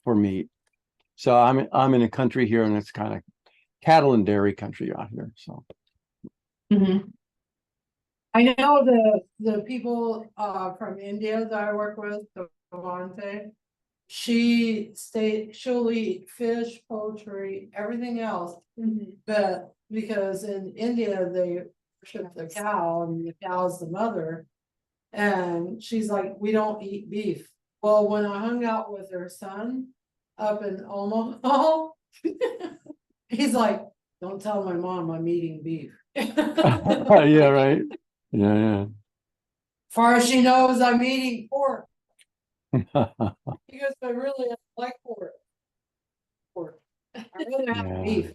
meat. So I'm in a country here, and it's kind of cattle and dairy country out here. So I know the people from India that I work with, the Devante, she'll eat fish, poultry, everything else. But because in India they worship the cow and the cow's the mother. And she's like, we don't eat beef. Well, when I hung out with her son up in Omaha, he's like, don't tell my mom I'm eating beef. yeah, right. Yeah. Far as she knows, I'm eating pork. He goes, I really like pork. I'd rather have beef.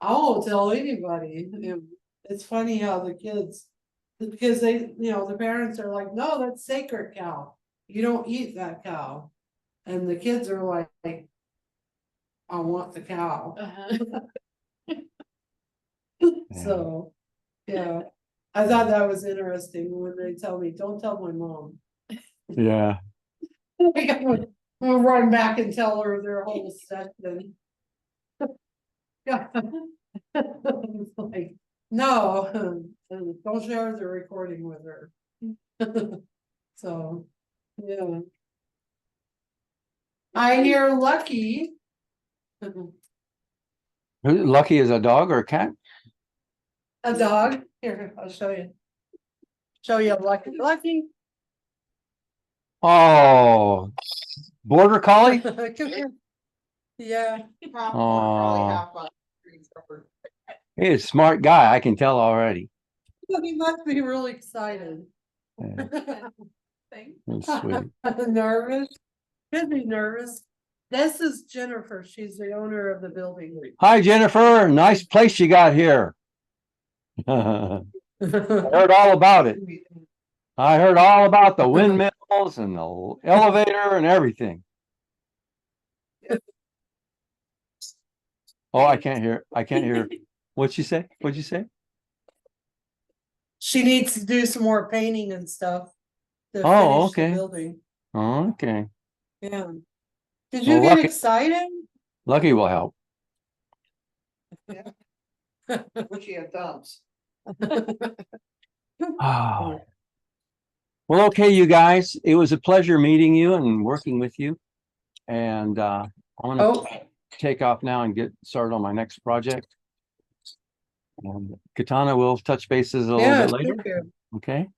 I won't tell anybody. It's funny how the kids, because they, the parents are like, no, that's sacred cow. You don't eat that cow. And the kids are like, I want the cow. So, yeah. I thought that was interesting when they tell me, don't tell my mom. Yeah. We'll run back and tell her their whole session. Yeah. Like, no, don't share the recording with her. So, yeah. I hear Lucky. Lucky is a dog or a cat? A dog. Here, I'll show you. Show you Lucky. Lucky. Oh, border collie. Come here. Yeah. Oh, he's a smart guy. I can tell already. He must be really excited. Yeah, that's sweet. Nervous. Could be nervous. This is Jennifer. She's the owner of the building. Hi, Jennifer. Nice place you got here. I heard all about it. I heard all about the windmills and the elevator and everything. Oh, I can't hear. What'd she say? What'd you say? She needs to do some more painting and stuff. To Oh, finish the okay. building. Oh, okay. Yeah. Did you Well, get Lucky- excited? Lucky will help. Wish you had thumbs. Oh. Well, okay, you guys. It was a pleasure meeting you and working with you. And I want to Oh, take off now and get started on my next project. Katana will touch bases a little yeah. bit later. thank you. Okay.